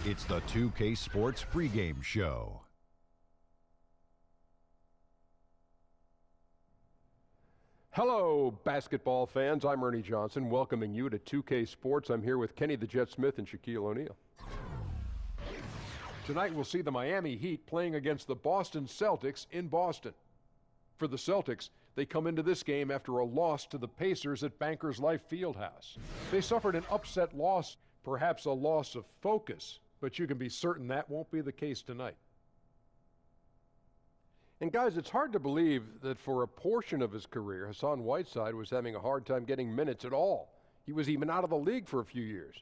It's the 2K Sports pregame show. Hello, basketball fans. I'm Ernie Johnson, welcoming you to 2K Sports. I'm here with Kenny the Jet Smith and Shaquille O'Neal. Tonight we'll see the Miami Heat playing against the Boston Celtics in Boston. For the Celtics, they come into this game after a loss to the Pacers at Bankers Life Fieldhouse. They suffered an upset loss, perhaps a loss of focus, but you can be certain that won't be the case tonight. And guys, it's hard to believe that for a portion of his career, Hassan Whiteside was having a hard time getting minutes at all. He was even out of the league for a few years.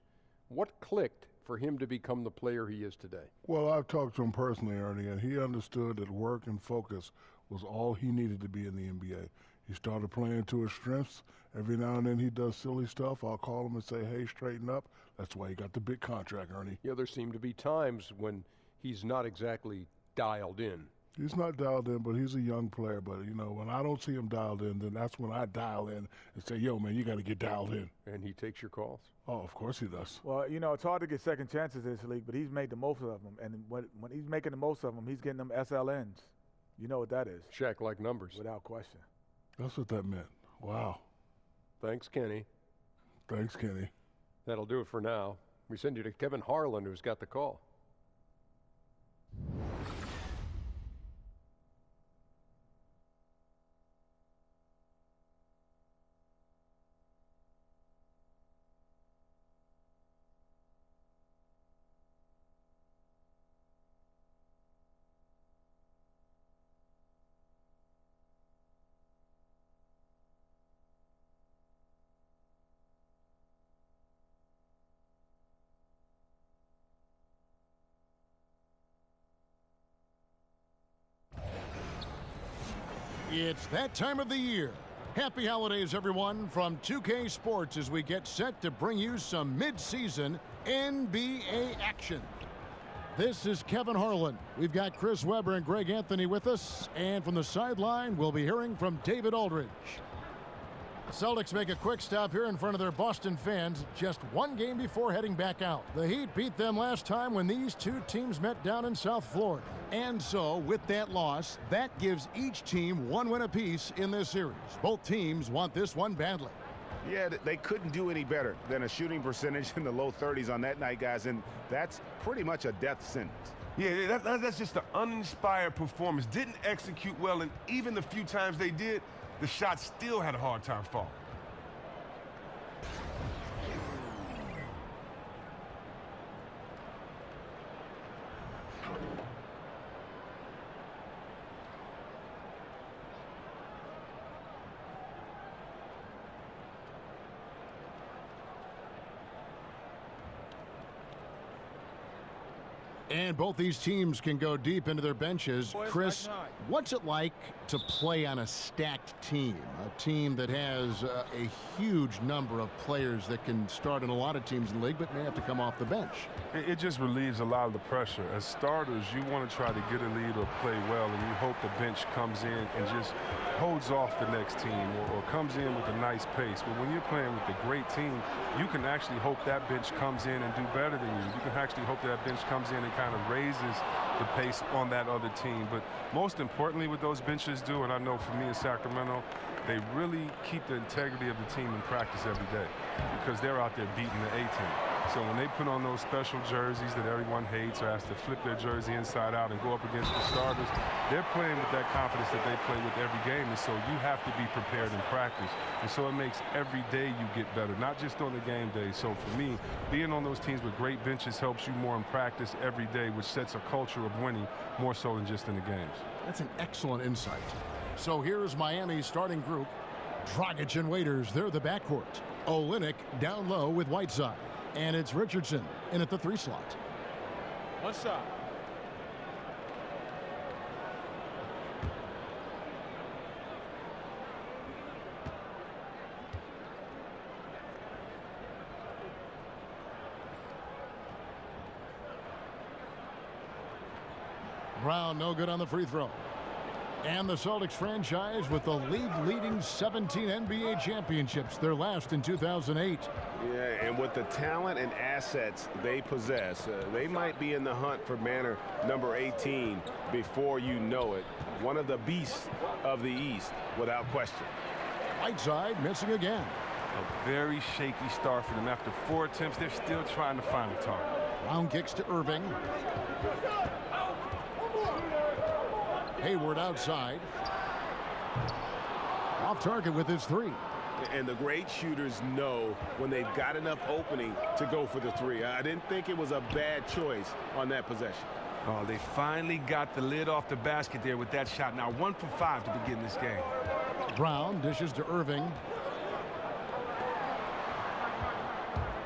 What clicked for him to become the player he is today? Well, I've talked to him personally, Ernie, and he understood that work and focus was all he needed to be in the NBA. He started playing to his strengths. Every now and then he does silly stuff. I'll call him and say, hey, straighten up. That's why he got the big contract, Ernie. Yeah, there seem to be times when he's not exactly dialed in. He's not dialed in, but he's a young player. But, you know, when I don't see him dialed in, then that's when I dial in and say, yo, man, you got to get dialed in. And he takes your calls? Oh, of course he does. Well, you know, it's hard to get second chances in this league, but he's made the most of them. And when he's making the most of them, he's getting them SLNs. You know what that is. Shaq like numbers. Without question. That's what that meant. Wow. Thanks, Kenny. Thanks, Kenny. That'll do it for now. We send you to Kevin Harlan, who's got the call. It's that time of the year. Happy holidays, everyone, from 2K Sports as we get set to bring you some mid-season NBA action. This is Kevin Harlan. We've got Chris Webber and Greg Anthony with us, and from the sideline, we'll be hearing from David Aldridge. Celtics make a quick stop here in front of their Boston fans just one game before heading back out. The Heat beat them last time when these two teams met down in South Florida. And so, with that loss, that gives each team one win apiece in this series. Both teams want this one badly. Yeah, they couldn't do any better than a shooting percentage in the low 30s on that night, guys, and that's pretty much a death sentence. Yeah, that's just an uninspired performance. Didn't execute well, and even the few times they did, the shot still had a hard time falling. And both these teams can go deep into their benches. Chris, what's it like to play on a stacked team? A team that has a huge number of players that can start in a lot of teams in the league, but may have to come off the bench. It just relieves a lot of the pressure. As starters, you want to try to get a lead or play well, and you hope the bench comes in and just holds off the next team or comes in with a nice pace. But when you're playing with a great team, you can actually hope that bench comes in and do better than you. You can actually hope that bench comes in and kind of raises the pace on that other team. But most importantly, what those benches do, and I know for me in Sacramento, they really keep the integrity of the team in practice every day because they're out there beating the A-team. So when they put on those special jerseys that everyone hates or has to flip their jersey inside out and go up against the starters, they're playing with that confidence that they play with every game. And so you have to be prepared in practice. And so it makes every day you get better, not just on the game day. So for me, being on those teams with great benches helps you more in practice every day, which sets a culture of winning more so than just in the games. That's an excellent insight. So here's Miami's starting group. Dragic and Waiters, they're the backcourt. Olynyk down low with Whiteside. And it's Richardson in at the 3 slot. One shot. Brown no good on the free throw. And the Celtics franchise with the leading 17 NBA championships, their last in 2008. Yeah, and with the talent and assets they possess, they might be in the hunt for banner number 18 before you know it. One of the beasts of the East, without question. Whiteside missing again. A very shaky start for them. After 4 attempts, they're still trying to find a target. Brown kicks to Irving. Hayward outside. Off target with his 3. And the great shooters know when they've got enough opening to go for the 3. I didn't think it was a bad choice on that possession. Oh, they finally got the lid off the basket there with that shot. Now 1 for 5 to begin this game. Brown dishes to Irving.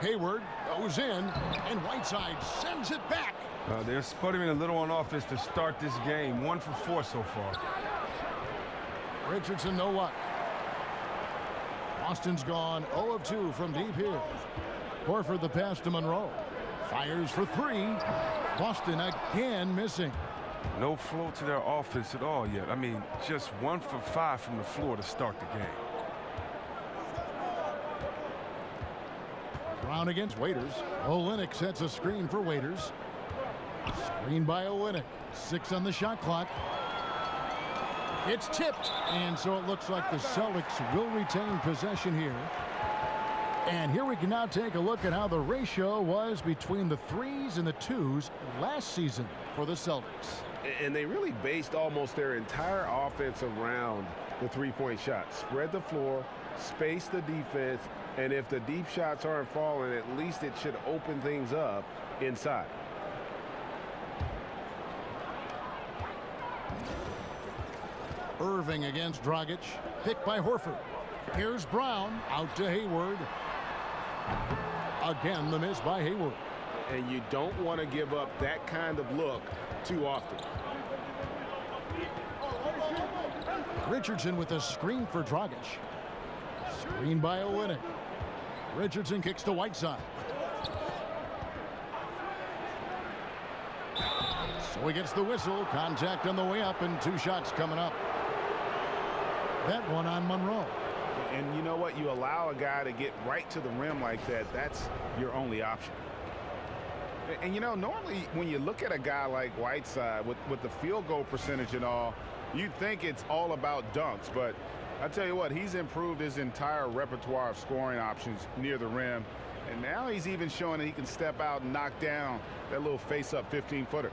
Hayward goes in, and Whiteside sends it back. They're sputtering a little on offense to start this game. 1 for 4 so far. Richardson, no luck. Boston's gone 0 of 2 from deep here. Horford the pass to Monroe. Fires for 3. Boston again missing. No flow to their offense at all yet. I mean, just 1 for 5 from the floor to start the game. Brown against Waiters. Olynyk sets a screen for Waiters. Screen by Olynyk. 6 on the shot clock. It's tipped, and so it looks like the Celtics will retain possession here. And here we can now take a look at how the ratio was between the 3s and the 2s last season for the Celtics. And they really based almost their entire offense around the three-point shot. Spread the floor, space the defense, and if the deep shots aren't falling, at least it should open things up inside. Irving against Dragic. Picked by Horford. Here's Brown. Out to Hayward. Again, the miss by Hayward. And you don't want to give up that kind of look too often. Richardson with a screen for Dragic. Screen by Olynyk. Richardson kicks to Whiteside. So he gets the whistle. Contact on the way up, and 2 shots coming up. That one on Monroe. And you know what? You allow a guy to get right to the rim like that, that's your only option. And you know, normally when you look at a guy like Whiteside with the field goal percentage and all, you'd think it's all about dunks. But I tell you what, he's improved his entire repertoire of scoring options near the rim. And now he's even showing that he can step out and knock down that little face-up 15-footer.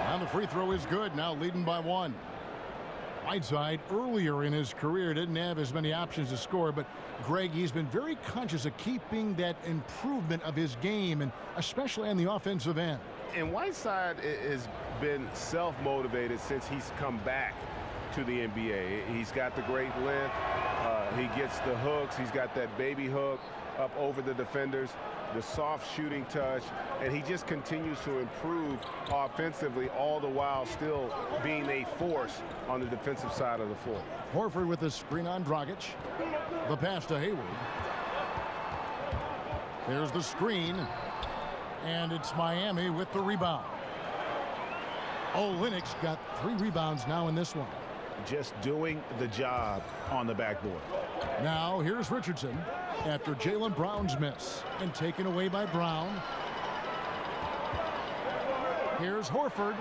And the free throw is good, now leading by 1. Whiteside earlier in his career didn't have as many options to score, but Greg, he's been very conscious of keeping that improvement of his game, and especially on the offensive end. And Whiteside has been self-motivated since he's come back to the NBA. He's got the great length. He gets the hooks. He's got that baby hook up over the defenders, the soft shooting touch, and he just continues to improve offensively, all the while still being a force on the defensive side of the floor. Horford with the screen on Dragic. The pass to Hayward. There's the screen, and it's Miami with the rebound. Olynyk's got 3 rebounds now in this one. Just doing the job on the backboard. Now here's Richardson after Jaylen Brown's miss, and taken away by Brown. Here's Horford.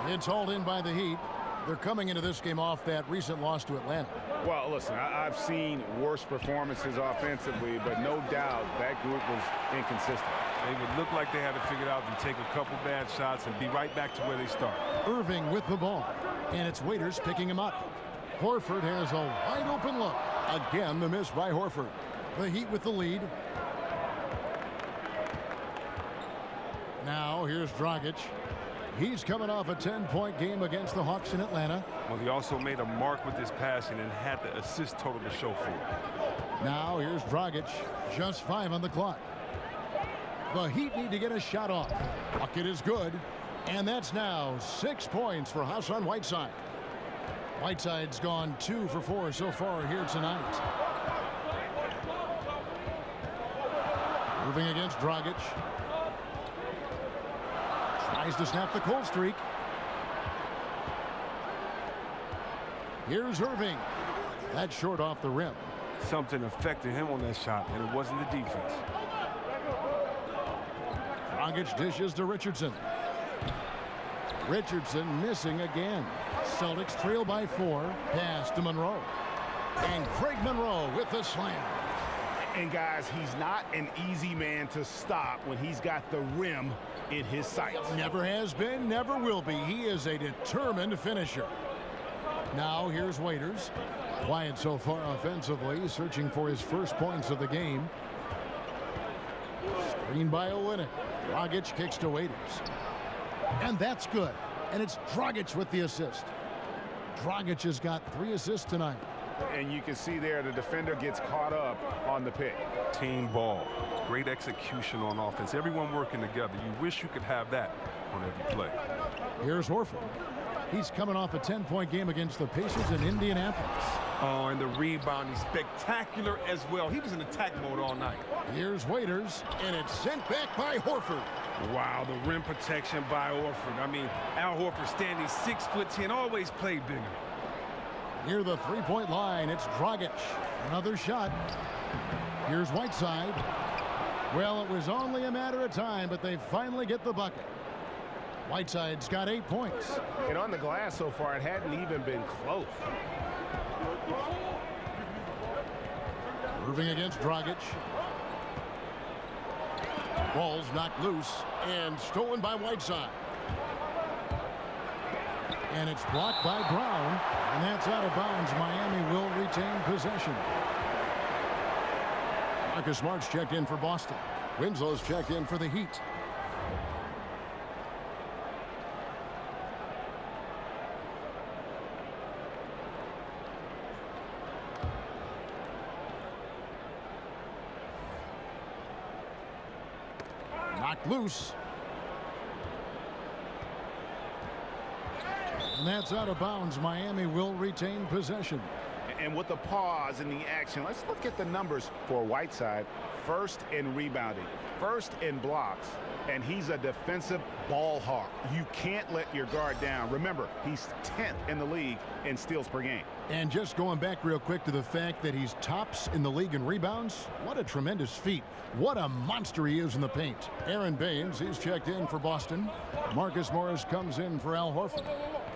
It's hauled in by the Heat. They're coming into this game off that recent loss to Atlanta. Well, listen, I've seen worse performances offensively, but no doubt that group was inconsistent. They would look like they had it figured out and take a couple bad shots and be right back to where they start. Irving with the ball, and it's Waiters picking him up. Horford has a wide open look. Again, the miss by Horford. The Heat with the lead. Now here's Dragic. He's coming off a 10-point game against the Hawks in Atlanta. Well, he also made a mark with his passing and had the assist total to show for it. Now here's Dragic. Just 5 on the clock. The Heat need to get a shot off. Bucket is good. And that's now 6 points for Hassan Whiteside. Whiteside's gone 2 for 4 so far here tonight. Moving against Dragic. Tries to snap the cold streak. Here's Irving. That's short off the rim. Something affected him on that shot, and it wasn't the defense. Dragic dishes to Richardson. Richardson missing again. Celtics trail by 4. Pass to Monroe. And Craig Monroe with the slam. And guys, he's not an easy man to stop when he's got the rim in his sights. Never has been, never will be. He is a determined finisher. Now here's Waiters. Quiet so far offensively, searching for his first points of the game. Screen by Olynyk. Dragic kicks to Waiters. And that's good. And it's Dragic with the assist. Dragic has got 3 assists tonight. And you can see there the defender gets caught up on the pick. Team ball. Great execution on offense. Everyone working together. You wish you could have that on every play. Here's Horford. He's coming off a 10-point game against the Pacers in Indianapolis. Oh, and the rebound is spectacular as well. He was in attack mode all night. Here's Waiters, and it's sent back by Horford. Wow, the rim protection by Horford. I mean, Al Horford standing 6'10", always played bigger. Near the three-point line, it's Dragic. Another shot. Here's Whiteside. Well, it was only a matter of time, but they finally get the bucket. Whiteside's got 8 points. And on the glass so far, it hadn't even been close. Moving against Dragic. Ball's knocked loose and stolen by Whiteside. And it's blocked by Brown. And that's out of bounds. Miami will retain possession. Marcus Smart's checked in for Boston. Winslow's checked in for the Heat. Knocked loose. And that's out of bounds. Miami will retain possession. And with the pause in the action, let's look at the numbers for Whiteside. First in rebounding, first in blocks, and he's a defensive ball hawk. You can't let your guard down. Remember, he's 10th in the league in steals per game. And just going back real quick to the fact that he's tops in the league in rebounds, what a tremendous feat. What a monster he is in the paint. Aaron Baines, he's checked in for Boston. Marcus Morris comes in for Al Horford.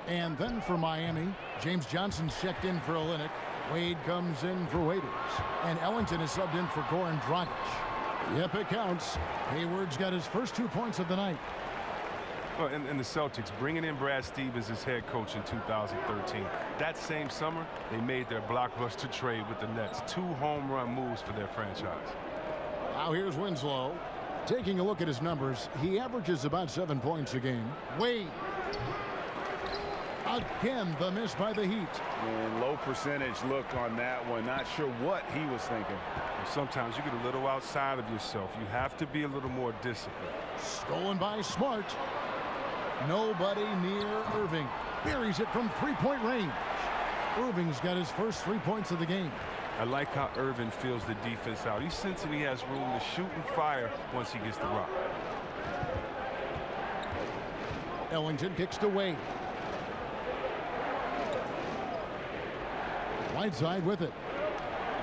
And then for Miami, James Johnson's checked in for Olynyk. Wade comes in for Waiters. And Ellington is subbed in for Goran Dragic. Yep, it counts. Hayward's got his first 2 points of the night. Well, and the Celtics bringing in Brad Stevens as head coach in 2013. That same summer, they made their blockbuster trade with the Nets. 2 home run moves for their franchise. Now here's Winslow. Taking a look at his numbers, he averages about 7 points a game. Wade. Again, the miss by the Heat. And low percentage look on that one. Not sure what he was thinking. Sometimes you get a little outside of yourself. You have to be a little more disciplined. Stolen by Smart. Nobody near Irving. Buries it from three-point range. Irving's got his first 3 points of the game. I like how Irving feels the defense out. He's sensing he has room to shoot and fire once he gets the rock. Ellington kicks to Wade. Whiteside with it.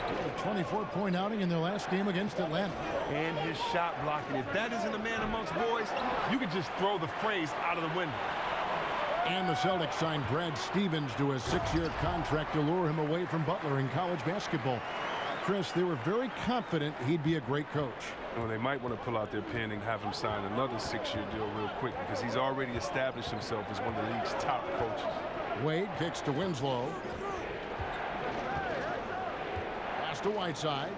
A 24-point outing in their last game against Atlanta. And his shot blocking. If that isn't a man amongst boys, you could just throw the phrase out of the window. And the Celtics signed Brad Stevens to a 6-year contract to lure him away from Butler in college basketball. Chris, they were very confident he'd be a great coach. Well, they might want to pull out their pen and have him sign another 6-year deal real quick because he's already established himself as one of the league's top coaches. Wade kicks to Winslow. Pass to Whiteside.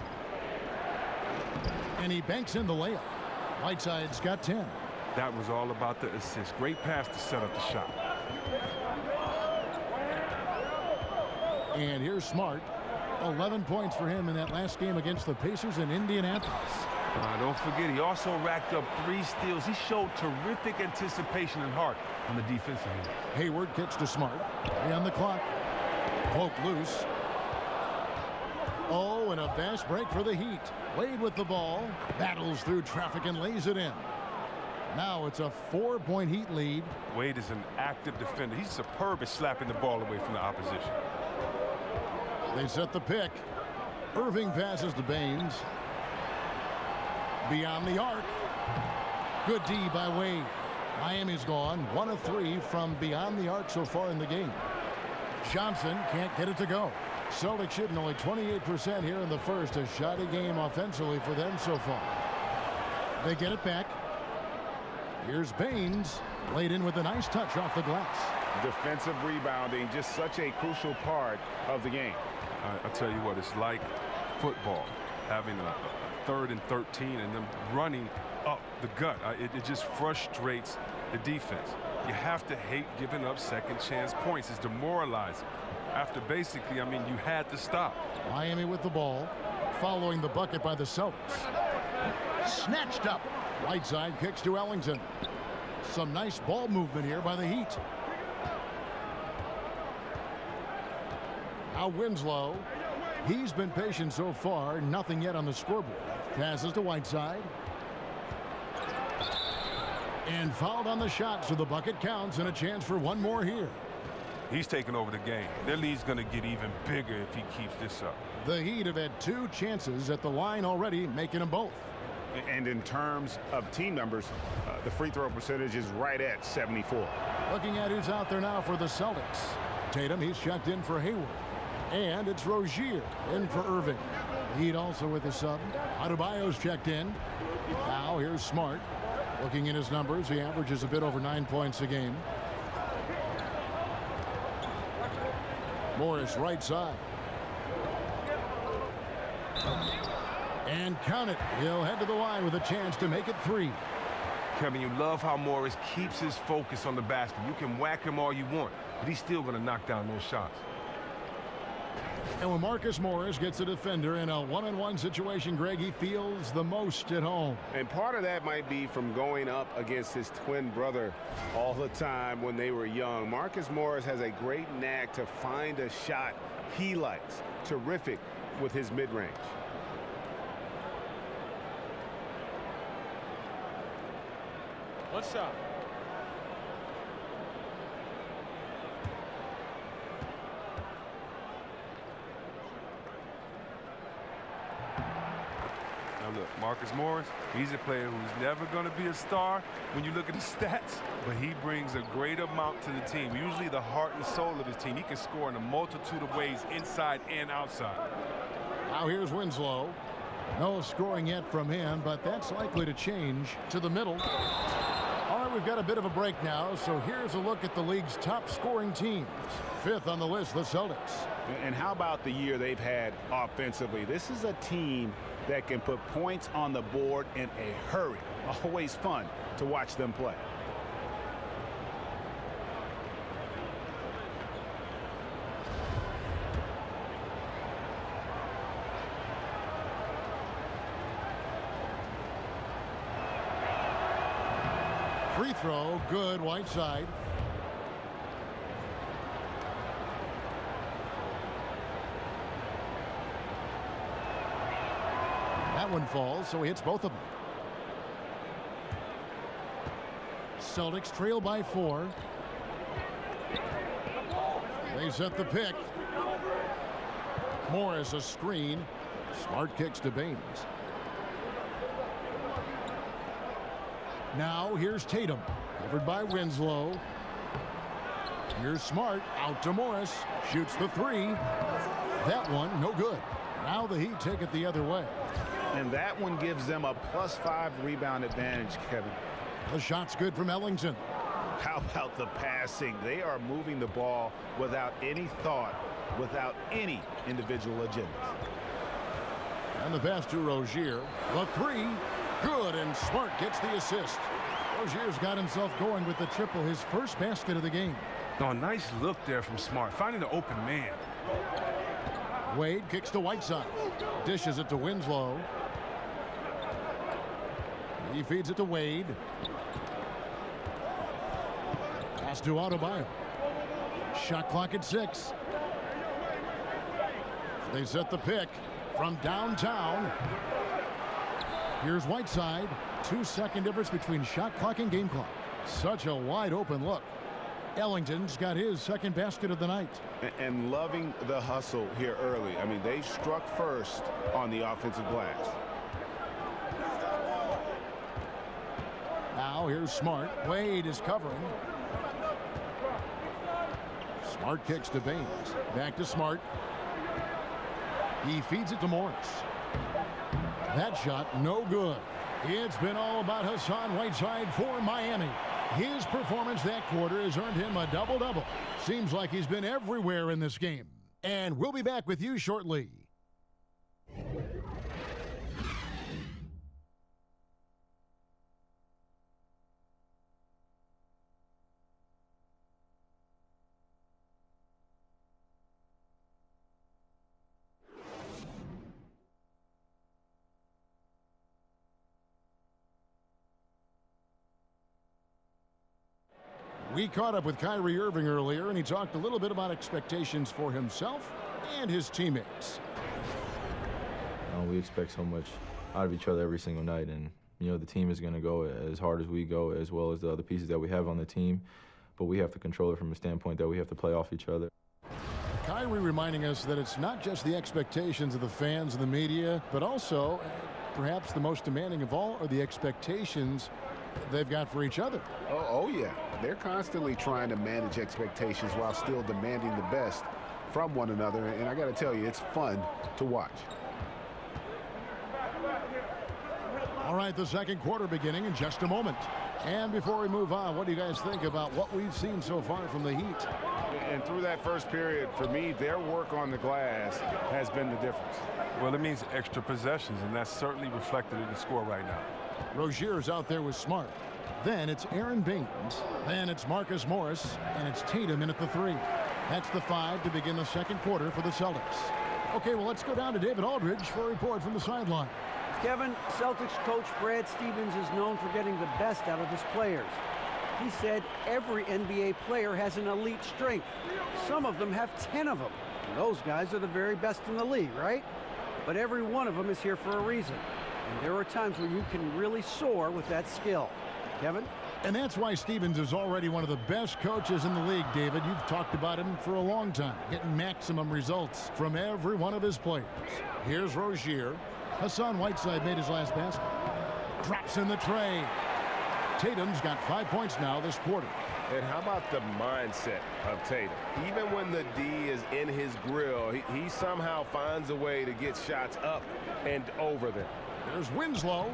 And he banks in the layup. Whiteside's got 10. That was all about the assist. Great pass to set up the shot. And here's Smart. 11 points for him in that last game against the Pacers in Indianapolis. Don't forget, he also racked up 3 steals. He showed terrific anticipation and heart on the defensive end. Hayward kicks to Smart. 3 on the clock. Poke loose. Oh, and a fast break for the Heat. Wade with the ball, battles through traffic and lays it in. Now it's a 4-point Heat lead. Wade is an active defender. He's superb at slapping the ball away from the opposition. They set the pick. Irving passes to Baines. Beyond the arc. Good D by Wade. Miami's gone 1 of 3 from beyond the arc so far in the game. Johnson can't get it to go. Celtics shooting only 28% here in the first. A shoddy game offensively for them so far. They get it back. Here's Baines. Laid in with a nice touch off the glass. Defensive rebounding, just such a crucial part of the game. I tell you what, it's like football, having a 3rd and 13 and them running up the gut. It just frustrates the defense. You have to hate giving up second chance points. It's demoralizing. After basically, I mean, you had to stop. Miami with the ball, following the bucket by the Celtics. Snatched up. Whiteside kicks to Ellington. Some nice ball movement here by the Heat. Now Winslow. He's been patient so far. Nothing yet on the scoreboard. Passes to Whiteside. And fouled on the shot, so the bucket counts and a chance for one more here. He's taking over the game. Their lead's going to get even bigger if he keeps this up. The Heat have had 2 chances at the line already, making them both. And in terms of team numbers, the free throw percentage is right at 74. Looking at who's out there now for the Celtics. Tatum, he's checked in for Hayward. And it's Rozier in for Irving. Heat also with a sub. Adebayo's checked in. Now here's Smart. Looking at his numbers, he averages a bit over 9 points a game. Morris right side. And count it. He'll head to the line with a chance to make it 3. Kevin, you love how Morris keeps his focus on the basket. You can whack him all you want, but he's still going to knock down those shots. And when Marcus Morris gets a defender in a one-on-one situation, Greg, he feels the most at home. And part of that might be from going up against his twin brother all the time when they were young. Marcus Morris has a great knack to find a shot he likes. Terrific with his mid-range. One shot. Now look, Marcus Morris, he's a player who's never going to be a star when you look at his stats, but he brings a great amount to the team. Usually the heart and soul of his team. He can score in a multitude of ways, inside and outside. Now here's Winslow. No scoring yet from him, but that's likely to change to the middle. All right, we've got a bit of a break now, so here's a look at the league's top scoring teams. 5th on the list, the Celtics. And how about the year they've had offensively? This is a team that can put points on the board in a hurry. Always fun to watch them play. Free throw, good, Whiteside. That one falls, so he hits both of them. Celtics trail by 4. They set the pick. Morris a screen. Smart kicks to Baines. Now here's Tatum, covered by Winslow. Here's Smart, out to Morris, shoots the 3. That one, no good. Now the Heat take it the other way. And that one gives them a +5 rebound advantage, Kevin. The shot's good from Ellington. How about the passing? They are moving the ball without any thought, without any individual agenda. And the pass to Rozier. The 3, good, and Smart gets the assist. Rozier's got himself going with the triple, his first basket of the game. Oh, nice look there from Smart, finding the open man. Wade kicks to Whiteside. Dishes it to Winslow. He feeds it to Wade. Pass to Adebayo. Shot clock at 6. They set the pick. from downtown. Here's Whiteside. 2-second difference between shot clock and game clock. Such a wide open look. Ellington's got his second basket of the night. And loving the hustle here early. I mean, they struck first on the offensive glass. Now here's Smart. Wade is covering. Smart kicks to Baines. Back to Smart. He feeds it to Morris. That shot no good. It's been all about Hassan Whiteside for Miami. His performance that quarter has earned him a double-double. Seems like he's been everywhere in this game. And we'll be back with you shortly. We caught up with Kyrie Irving earlier, and he talked a little bit about expectations for himself and his teammates. We expect so much out of each other every single night, and the team is going to go as hard as we go, as well as the other pieces that we have on the team. But we have to control it from a standpoint that we have to play off each other. Kyrie reminding us that it's not just the expectations of the fans and the media, but also, perhaps the most demanding of all, are the expectations they've got for each other. Oh yeah. They're constantly trying to manage expectations while still demanding the best from one another. And I got to tell you, it's fun to watch. All right, the second quarter beginning in just a moment. And before we move on, what do you guys think about what we've seen so far from the Heat? And through that first period, for me, their work on the glass has been the difference. Well, it means extra possessions, and that's certainly reflected in the score right now. Rozier's out there with Smart. Then it's Aaron Baines. Then it's Marcus Morris. And it's Tatum in at the 3. That's the 5 to begin the second quarter for the Celtics. Okay, well, let's go down to David Aldridge for a report from the sideline. Kevin, Celtics coach Brad Stevens is known for getting the best out of his players. He said every NBA player has an elite strength. Some of them have 10 of them. And those guys are the very best in the league, right? But every one of them is here for a reason. And there are times when you can really soar with that skill. Kevin? And that's why Stevens is already one of the best coaches in the league, David. You've talked about him for a long time, getting maximum results from every one of his players. Here's Rozier. Hassan Whiteside made his last basket. Drops in the tray. Tatum's got 5 points now this quarter. And how about the mindset of Tatum? Even when the D is in his grill, he somehow finds a way to get shots up and over them. There's Winslow.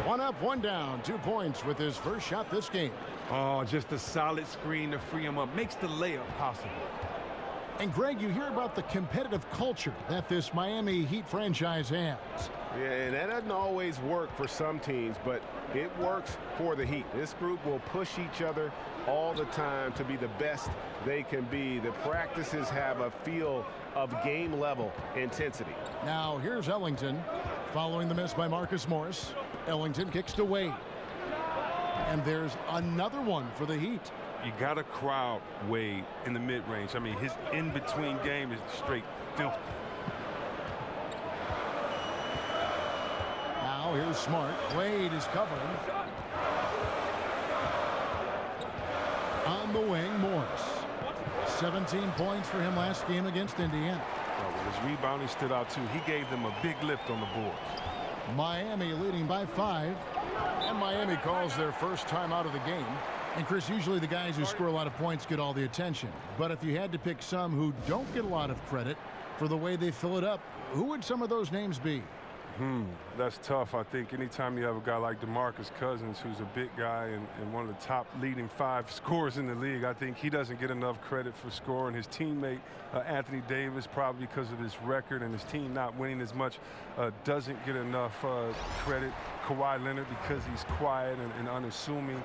1 up, 1 down. 2 points with his first shot this game. Oh, just a solid screen to free him up. Makes the layup possible. And Greg, you hear about the competitive culture that this Miami Heat franchise has. Yeah, and that doesn't always work for some teams, but it works for the Heat. This group will push each other all the time to be the best they can be. The practices have a feel of game-level intensity. Now, here's Ellington. Following the miss by Marcus Morris, Ellington kicks to Wade. And there's another one for the Heat. You got to crowd Wade in the mid-range. I mean, his in-between game is straight filthy. Now here's Smart. Wade is covering. On the wing, Morris. 17 points for him last game against Indiana. Well, his rebounding stood out, too. He gave them a big lift on the board. Miami leading by 5. And Miami calls their first time out of the game. And, Chris, usually the guys who score a lot of points get all the attention. But if you had to pick some who don't get a lot of credit for the way they fill it up, who would some of those names be? That's tough. I think anytime you have a guy like DeMarcus Cousins, who's a big guy and one of the top leading 5 scorers in the league, I think he doesn't get enough credit for scoring. His teammate, Anthony Davis, probably because of his record and his team not winning as much, doesn't get enough credit. Kawhi Leonard, because he's quiet and unassuming,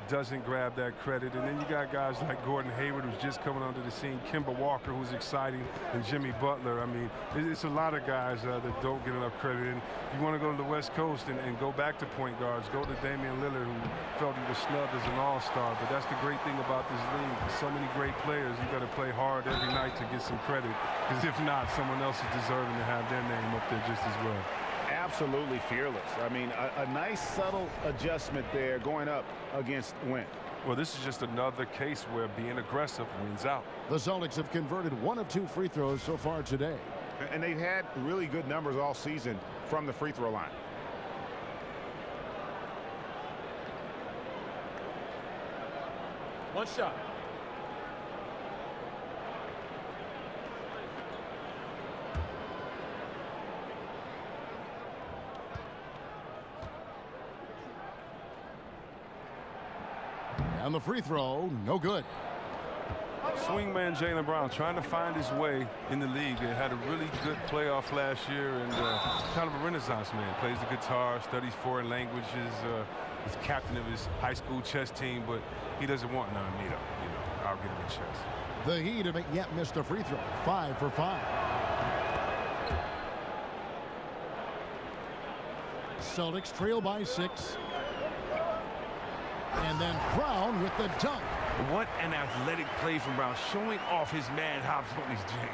doesn't grab that credit. And then you got guys like Gordon Hayward, who's just coming onto the scene, Kemba Walker, who's exciting, and Jimmy Butler. I mean, it's a lot of guys that don't get enough credit. And you want to go to the West Coast and go back to point guards, go to Damian Lillard, who felt he was snubbed as an all-star. But that's the great thing about this league. There's so many great players. You got to play hard every night to get some credit, because if not, someone else is deserving to have their name up there just as well. Absolutely fearless. I mean, a nice subtle adjustment there going up against Wynn. Well, this is just another case where being aggressive wins out. The Celtics have converted 1 of 2 free throws so far today. And they've had really good numbers all season from the free throw line. One shot. And the free throw, no good. Swingman Jaylen Brown trying to find his way in the league. He had a really good playoff last year, and kind of a renaissance man. Plays the guitar, studies foreign languages, is captain of his high school chess team, but he doesn't want none of me, though. You know, I'll get him in chess. The Heat haven't yet missed a free throw. 5 for 5. Celtics trail by 6. And then Brown with the dunk. What an athletic play from Brown, showing off his mad hops on his jams.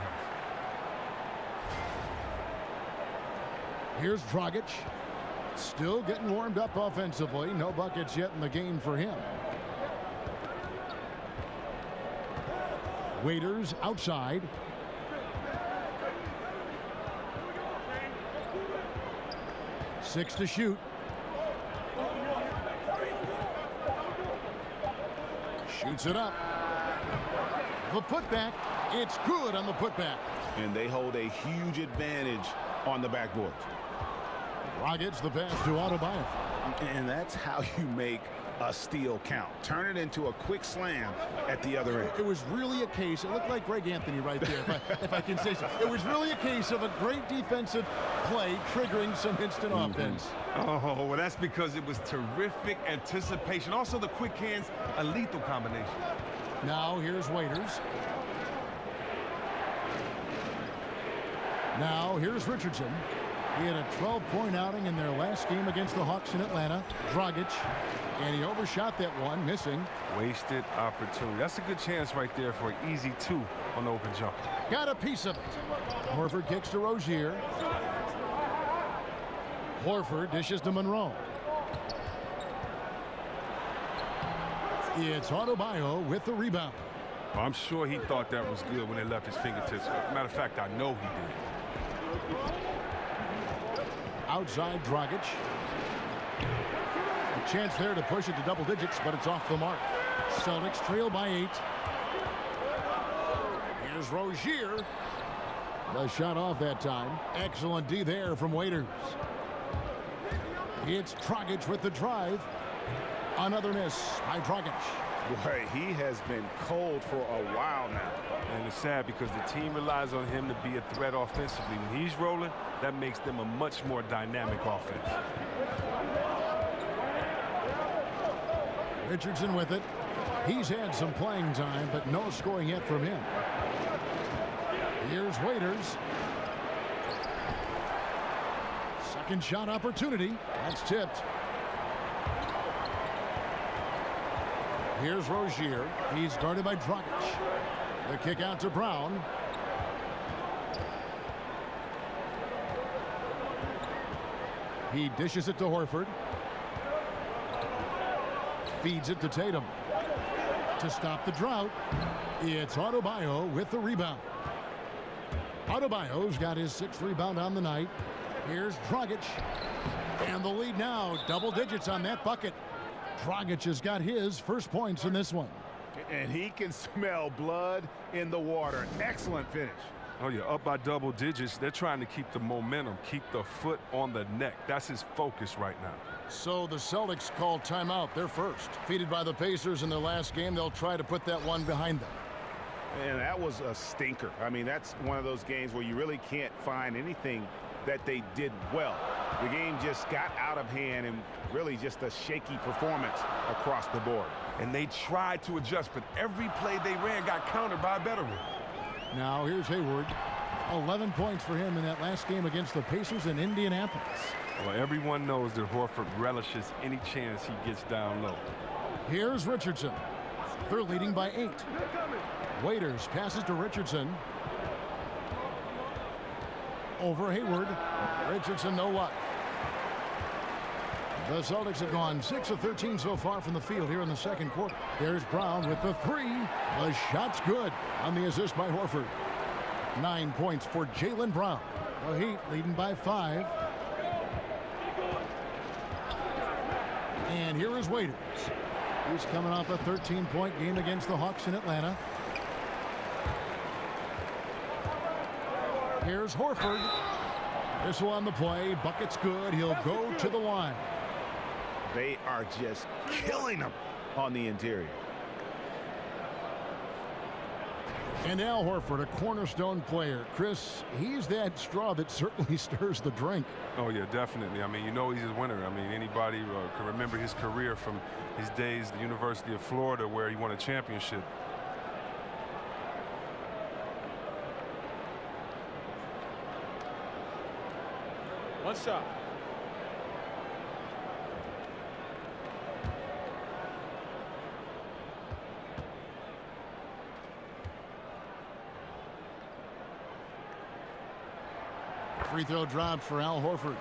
Here's Dragic. Still getting warmed up offensively. No buckets yet in the game for him. Waiters outside. Six to shoot. Shoots it up. The putback. It's good on the putback. And they hold a huge advantage on the backboard. Dragic the pass to Adebayo. And that's how you make a steal count. Turn it into a quick slam at the other end. It was really a case, it looked like Greg Anthony right there, if I can say so. It was really a case of a great defensive play triggering some instant offense. Oh, well, that's because it was terrific anticipation. Also, the quick hands, a lethal combination. Now, here's Waiters. Now, here's Richardson. He had a 12-point outing in their last game against the Hawks in Atlanta. Dragic, and he overshot that one, missing. Wasted opportunity. That's a good chance right there for an easy 2 on the open jump. Got a piece of it. Horford kicks to Rozier. Horford dishes to Monroe. It's Adebayo with the rebound. I'm sure he thought that was good when it left his fingertips. Matter of fact, I know he did. Outside Dragic. A chance there to push it to double digits, but it's off the mark. Celtics trail by 8. Here's Rozier. The shot off that time. Excellent D there from Waiters. It's Dragic with the drive. Another miss by Dragic. Boy, he has been cold for a while now. And it's sad because the team relies on him to be a threat offensively. When he's rolling, that makes them a much more dynamic offense. Richardson with it. He's had some playing time, but no scoring yet from him. Here's Waiters. Second shot opportunity. That's tipped. Here's Rozier. He's guarded by Dragic. The kick out to Brown. He dishes it to Horford. Feeds it to Tatum. To stop the drought, it's Adebayo with the rebound. Adebayo's got his 6th rebound on the night. Here's Dragic. And the lead now, double digits on that bucket. Dragic has got his first points in this one. And he can smell blood in the water. Excellent finish. Oh, yeah, up by double digits. They're trying to keep the momentum, keep the foot on the neck. That's his focus right now. So the Celtics call timeout. They're first. Defeated by the Pacers in their last game, they'll try to put that one behind them. And that was a stinker. I mean, that's one of those games where you really can't find anything that they did well. The game just got out of hand and really just a shaky performance across the board. And they tried to adjust, but every play they ran got countered by a better one. Now here's Hayward. 11 points for him in that last game against the Pacers in Indianapolis. Well, everyone knows that Horford relishes any chance he gets down low. Here's Richardson. They're leading by 8. Waiters passes to Richardson. Over Hayward. Richardson, no luck. The Celtics have gone 6 of 13 so far from the field here in the second quarter. There's Brown with the 3. The shot's good on the assist by Horford. 9 points for Jaylen Brown. The Heat leading by 5. And here is Waiters. He's coming off a 13-point game against the Hawks in Atlanta. Here's Horford. Whistle on the play. Bucket's good. He'll go to the line. They are just killing them on the interior. And now Horford, a cornerstone player. Chris, he's that straw that certainly stirs the drink. Oh, yeah, definitely. I mean, you know he's a winner. I mean, anybody can remember his career from his days at the University of Florida where he won a championship. One shot. Free throw dropped for Al Horford.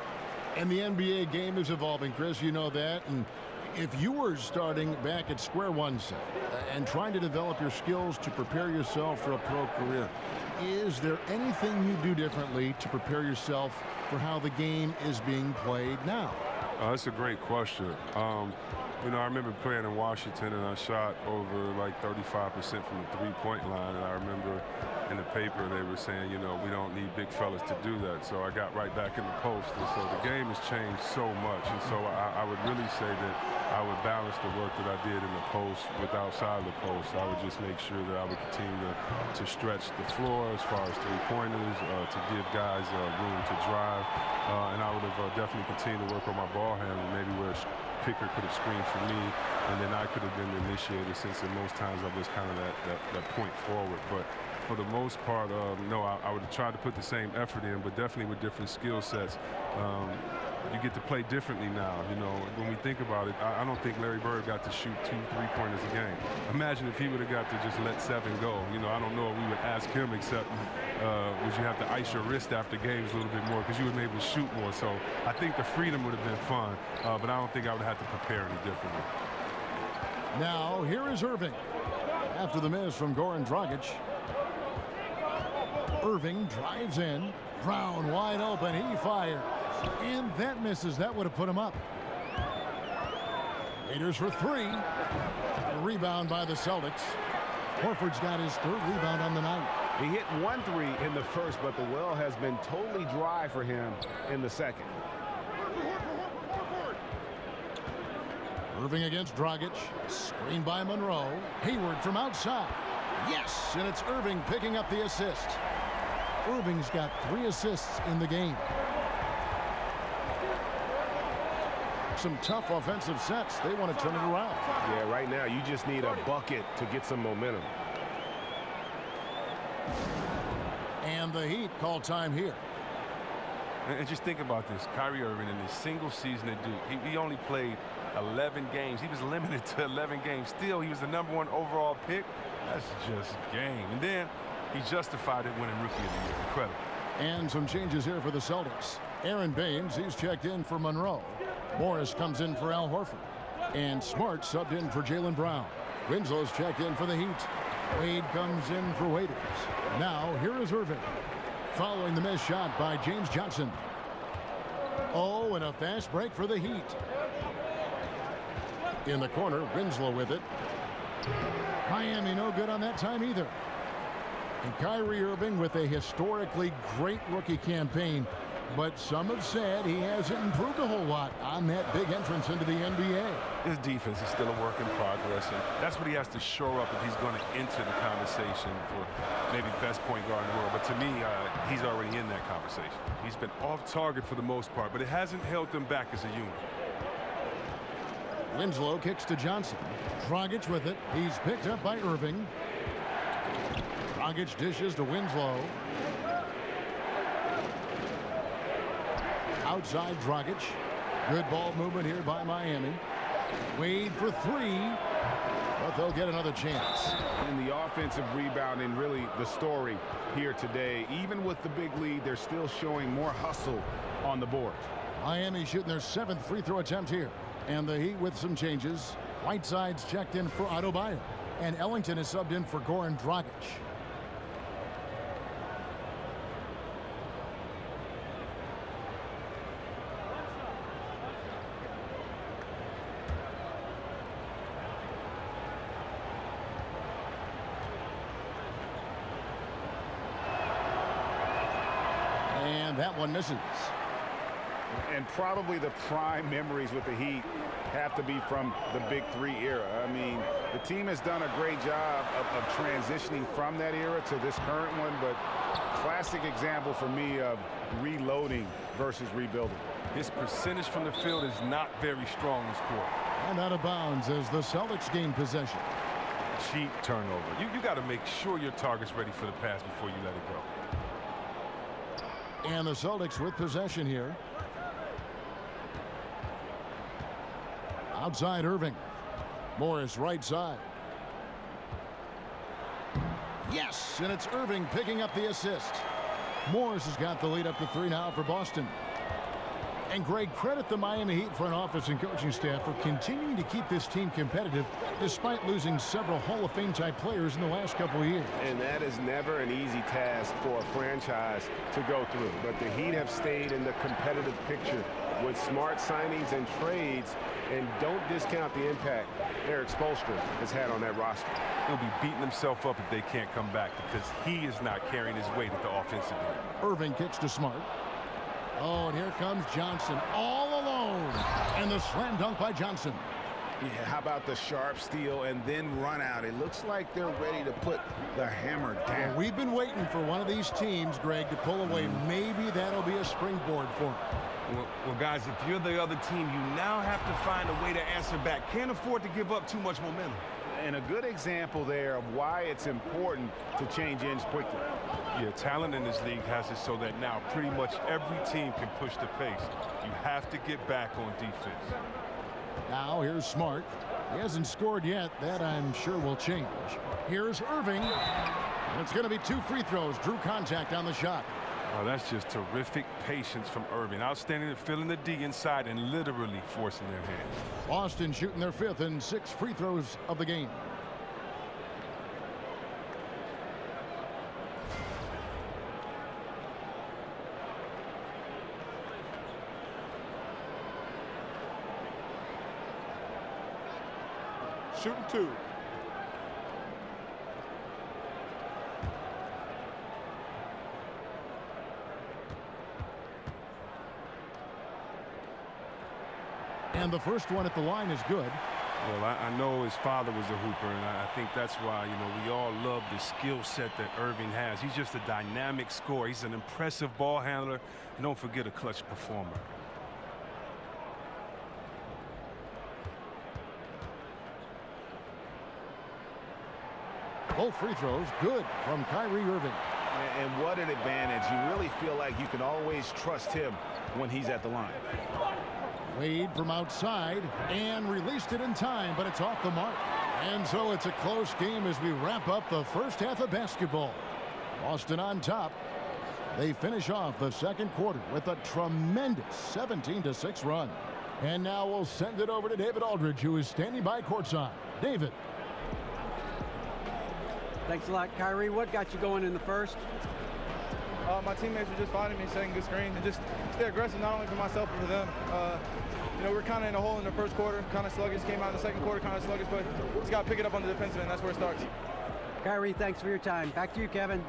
And the NBA game is evolving, Chris. You know that. And if you were starting back at square one, say, and trying to develop your skills to prepare yourself for a pro career, is there anything you do differently to prepare yourself for how the game is being played now? That's a great question. You know, I remember playing in Washington, and I shot over like 35% from the three-point line. And I remember in the paper they were saying, you know, we don't need big fellas to do that. So I got right back in the post. And so the game has changed so much. And so I would really say that I would balance the work that I did in the post with outside the post. I would just make sure that I would continue to stretch the floor as far as three-pointers, to give guys room to drive. And I would have definitely continued to work on my ball handling, maybe where Picker could have screened for me, and then I could have been the initiator, since in most times I was kind of that point forward. But for the most part, no, I would have tried to put the same effort in, but definitely with different skill sets. You get to play differently now. You know, when we think about it, I don't think Larry Bird got to shoot 2 3-pointers a game. Imagine if he would have got to just let 7 go. You know, I don't know if we would ask him, except would you have to ice your wrist after games a little bit more, because you would be able to shoot more. So I think the freedom would have been fun, but I don't think I would have had to prepare any differently. Now, here is Irving. After the miss from Goran Dragic. Irving drives in. Brown wide open. He fires. And that misses. That would have put him up. Raiders for 3. A rebound by the Celtics. Horford's got his 3rd rebound on the night. He hit 1 3 in the first, but the well has been totally dry for him in the second. Irving against Dragic. Screen by Monroe. Hayward from outside. Yes, and it's Irving picking up the assist. Irving's got 3 assists in the game. Some tough offensive sets. They want to turn it around. Yeah, right now you just need a bucket to get some momentum. And the Heat call time here. And just think about this. Kyrie Irving in his single season at Duke, he only played 11 games. He was limited to 11 games. Still, he was the #1 overall pick. That's just game. And then he justified it winning Rookie of the Year. Incredible. And some changes here for the Celtics. Aaron Baines, he's checked in for Monroe. Morris comes in for Al Horford. And Smart subbed in for Jaylen Brown. Winslow's checked in for the Heat. Wade comes in for Waiters. Now, here is Irving. Following the missed shot by James Johnson. Oh, and a fast break for the Heat. In the corner, Winslow with it. Miami no good on that time either. And Kyrie Irving with a historically great rookie campaign. But some have said he hasn't improved a whole lot on that big entrance into the NBA. His defense is still a work in progress, and that's what he has to shore up if he's going to enter the conversation for maybe best point guard in the world. But to me, he's already in that conversation. He's been off target for the most part, but it hasn't held them back as a unit. Winslow kicks to Johnson. Dragic with it. He's picked up by Irving. Dragic dishes to Winslow. Outside Dragic. Good ball movement here by Miami. Wade for three, but they'll get another chance. And the offensive rebounding, really the story here today. Even with the big lead, they're still showing more hustle on the board. Miami shooting their 7th free throw attempt here. And the Heat with some changes. Whiteside's checked in for Adebayo. And Ellington is subbed in for Goran Dragic. And that one misses. And probably the prime memories with the Heat have to be from the Big Three era. I mean, the team has done a great job of transitioning from that era to this current one, but classic example for me of reloading versus rebuilding. His percentage from the field is not very strong this quarter. And out of bounds as the Celtics gain possession. Cheap turnover. You got to make sure your target's ready for the pass before you let it go. And the Celtics with possession here. Outside Irving. Morris right side. Yes, and it's Irving picking up the assist. Morris has got the lead up to 3 now for Boston. And Greg, credit the Miami Heat front office and coaching staff for continuing to keep this team competitive despite losing several Hall of Fame type players in the last couple of years. And that is never an easy task for a franchise to go through. But the Heat have stayed in the competitive picture with smart signings and trades, and don't discount the impact Eric Spoelstra has had on that roster. He'll be beating himself up if they can't come back because he is not carrying his weight at the offensive end. Irving kicks to Smart. Oh, and here comes Johnson all alone. And the slam dunk by Johnson. Yeah, how about the sharp steal and then run out? It looks like they're ready to put the hammer down. Well, we've been waiting for one of these teams, Greg, to pull away. Maybe that'll be a springboard for them. Well, guys, if you're the other team, you now have to find a way to answer back. Can't afford to give up too much momentum. And a good example there of why it's important to change ends quickly. Yeah, talent in this league has it so that now pretty much every team can push the pace. You have to get back on defense. Now here's Smart. He hasn't scored yet. That I'm sure will change. Here's Irving. And it's going to be 2 free throws. Drew contact on the shot. Oh, that's just terrific patience from Irving. Outstanding at filling the D inside and literally forcing their hand. Boston shooting their 5th and 6th free throws of the game. Shooting 2. And the first one at the line is good. Well, I know his father was a hooper, and I think that's why, we all love the skill set that Irving has. He's just a dynamic scorer. He's an impressive ball handler, and don't forget a clutch performer. Both free throws good from Kyrie Irving. And what an advantage. You really feel like you can always trust him when he's at the line. Wade from outside and released it in time, but it's off the mark. And so it's a close game as we wrap up the first half of basketball. Boston on top. They finish off the second quarter with a tremendous 17-6 run. And now we'll send it over to David Aldridge, who is standing by courtside. David. Thanks a lot, Kyrie. What got you going in the first? My teammates were just finding me, setting good screens, and just stay aggressive, not only for myself, but for them. We're kind of in a hole in the first quarter, kind of sluggish. Came out in the second quarter, kind of sluggish, but just got to pick it up on the defensive end. That's where it starts. Kyrie, thanks for your time. Back to you, Kevin.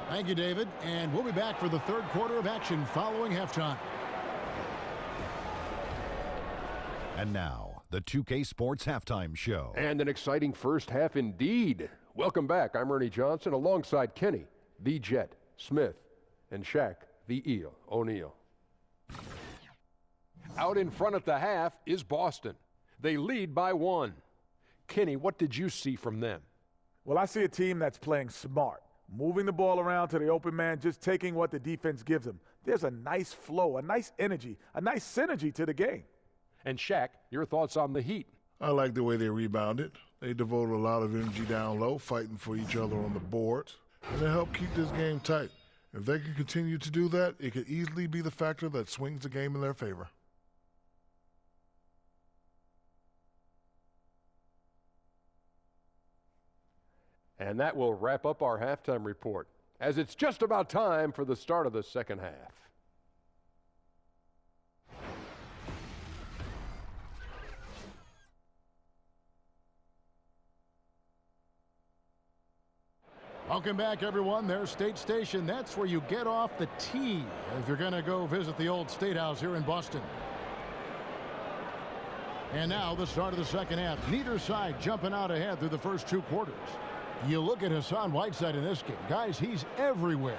Thank you, David. And we'll be back for the third quarter of action following halftime. And now, the 2K Sports Halftime Show. And an exciting first half indeed. Welcome back. I'm Ernie Johnson alongside Kenny, the Jet, Smith, and Shaq, the Eel, O'Neal. Out in front at the half is Boston. They lead by 1. Kenny, what did you see from them? Well, I see a team that's playing smart, moving the ball around to the open man, just taking what the defense gives them. there's a nice flow, a nice energy, a nice synergy to the game. And Shaq, your thoughts on the Heat? I like the way they rebounded. They devoted a lot of energy down low, fighting for each other on the boards, and they helped keep this game tight. If they can continue to do that, it could easily be the factor that swings the game in their favor. And that will wrap up our halftime report, as it's just about time for the start of the second half. Welcome back, everyone. There's State Station. That's where you get off the T if you're going to go visit the old State House here in Boston. And now the start of the second half. Neither side jumping out ahead through the first 2 quarters. You look at Hassan Whiteside in this game. Guys, he's everywhere.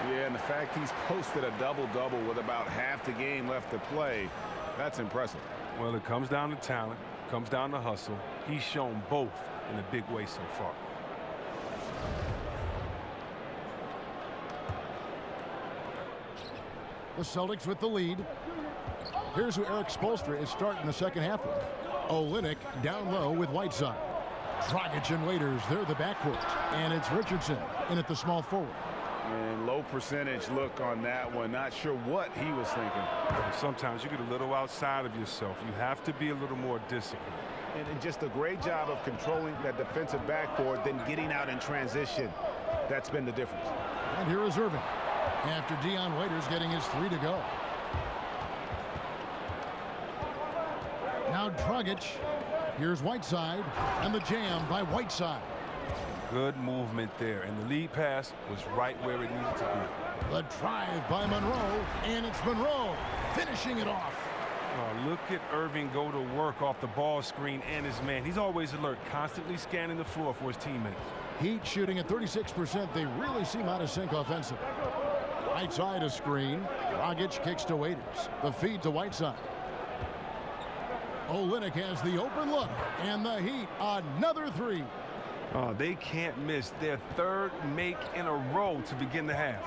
Yeah, and the fact he's posted a double-double with about half the game left to play, that's impressive. Well, it comes down to talent, comes down to hustle. He's shown both in a big way so far. The Celtics with the lead. Here's who Eric Spoelstra is starting the second half with. Olynyk down low with Whiteside. Dragic and Waiters, they're the backcourt. And it's Richardson in at the small forward. And low percentage look on that one. Not sure what he was thinking. Sometimes you get a little outside of yourself. You have to be a little more disciplined. And just a great job of controlling that defensive backboard, then getting out in transition. That's been the difference. And here is Irving, after Dion Waiters getting his 3 to go. Now Dragic. Here's Whiteside, and the jam by Whiteside. Good movement there, and the lead pass was right where it needed to be. The drive by Monroe, and it's Monroe finishing it off. Look at Irving go to work off the ball screen and his man. He's always alert, constantly scanning the floor for his teammates. Heat shooting at 36%. They really seem out of sync offensively. Whiteside a screen. Dragic kicks to Waiters. The feed to Whiteside. Olynyk has the open look, and the Heat another 3. Oh, they can't miss their 3rd make in a row to begin the half.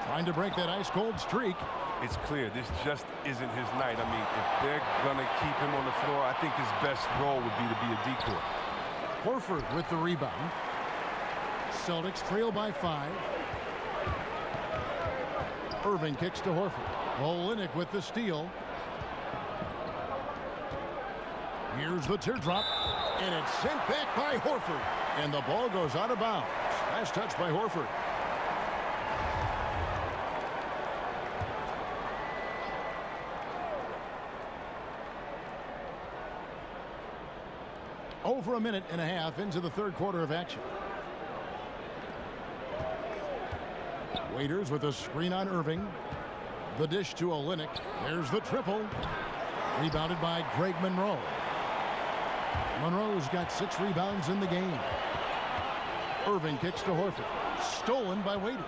Trying to break that ice-cold streak. It's clear this just isn't his night. I mean, if they're going to keep him on the floor, I think his best role would be to be a decoy. Horford with the rebound. Celtics trail by 5. Irving kicks to Horford. Olynyk with the steal. Here's the teardrop, and it's sent back by Horford. And the ball goes out of bounds. Nice touch by Horford. Over a minute and a half into the 3rd quarter of action. Waiters with a screen on Irving. The dish to Olynyk. There's the triple. Rebounded by Greg Monroe. Monroe's got 6 rebounds in the game. Irving kicks to Horford. Stolen by Waiters.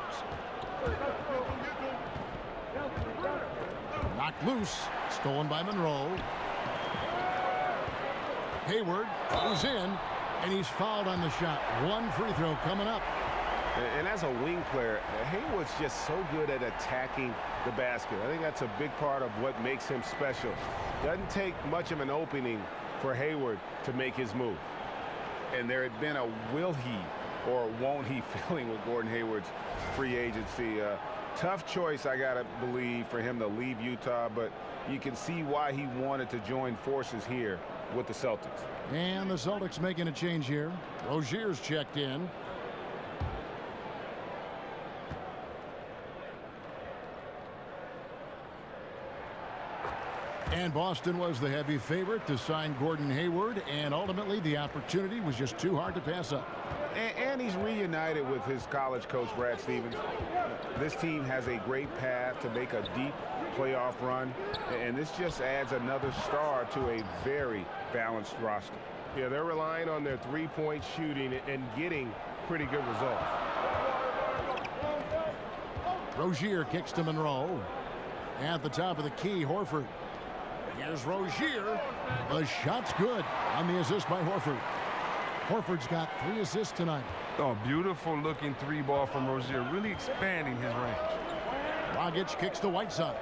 Knocked loose. Stolen by Monroe. Hayward goes in, and he's fouled on the shot. 1 free throw coming up. And as a wing player, Hayward's just so good at attacking the basket. I think that's a big part of what makes him special. Doesn't take much of an opening for Hayward to make his move. And there had been a will he or won't he feeling with Gordon Hayward's free agency. Tough choice, I gotta believe, for him to leave Utah, but you can see why he wanted to join forces here with the Celtics. And the Celtics making a change here. Rozier's checked in. And Boston was the heavy favorite to sign Gordon Hayward, and ultimately the opportunity was just too hard to pass up. And he's reunited with his college coach, Brad Stevens. This team has a great path to make a deep playoff run, and this just adds another star to a very balanced roster. Yeah, they're relying on their three-point shooting and getting pretty good results. Rozier kicks to Monroe. At the top of the key, Horford. Here's Rozier. The shot's good on the assist by Horford. Horford's got 3 assists tonight. Oh, beautiful looking 3-ball from Rozier, really expanding his range. Dragic kicks to Whiteside.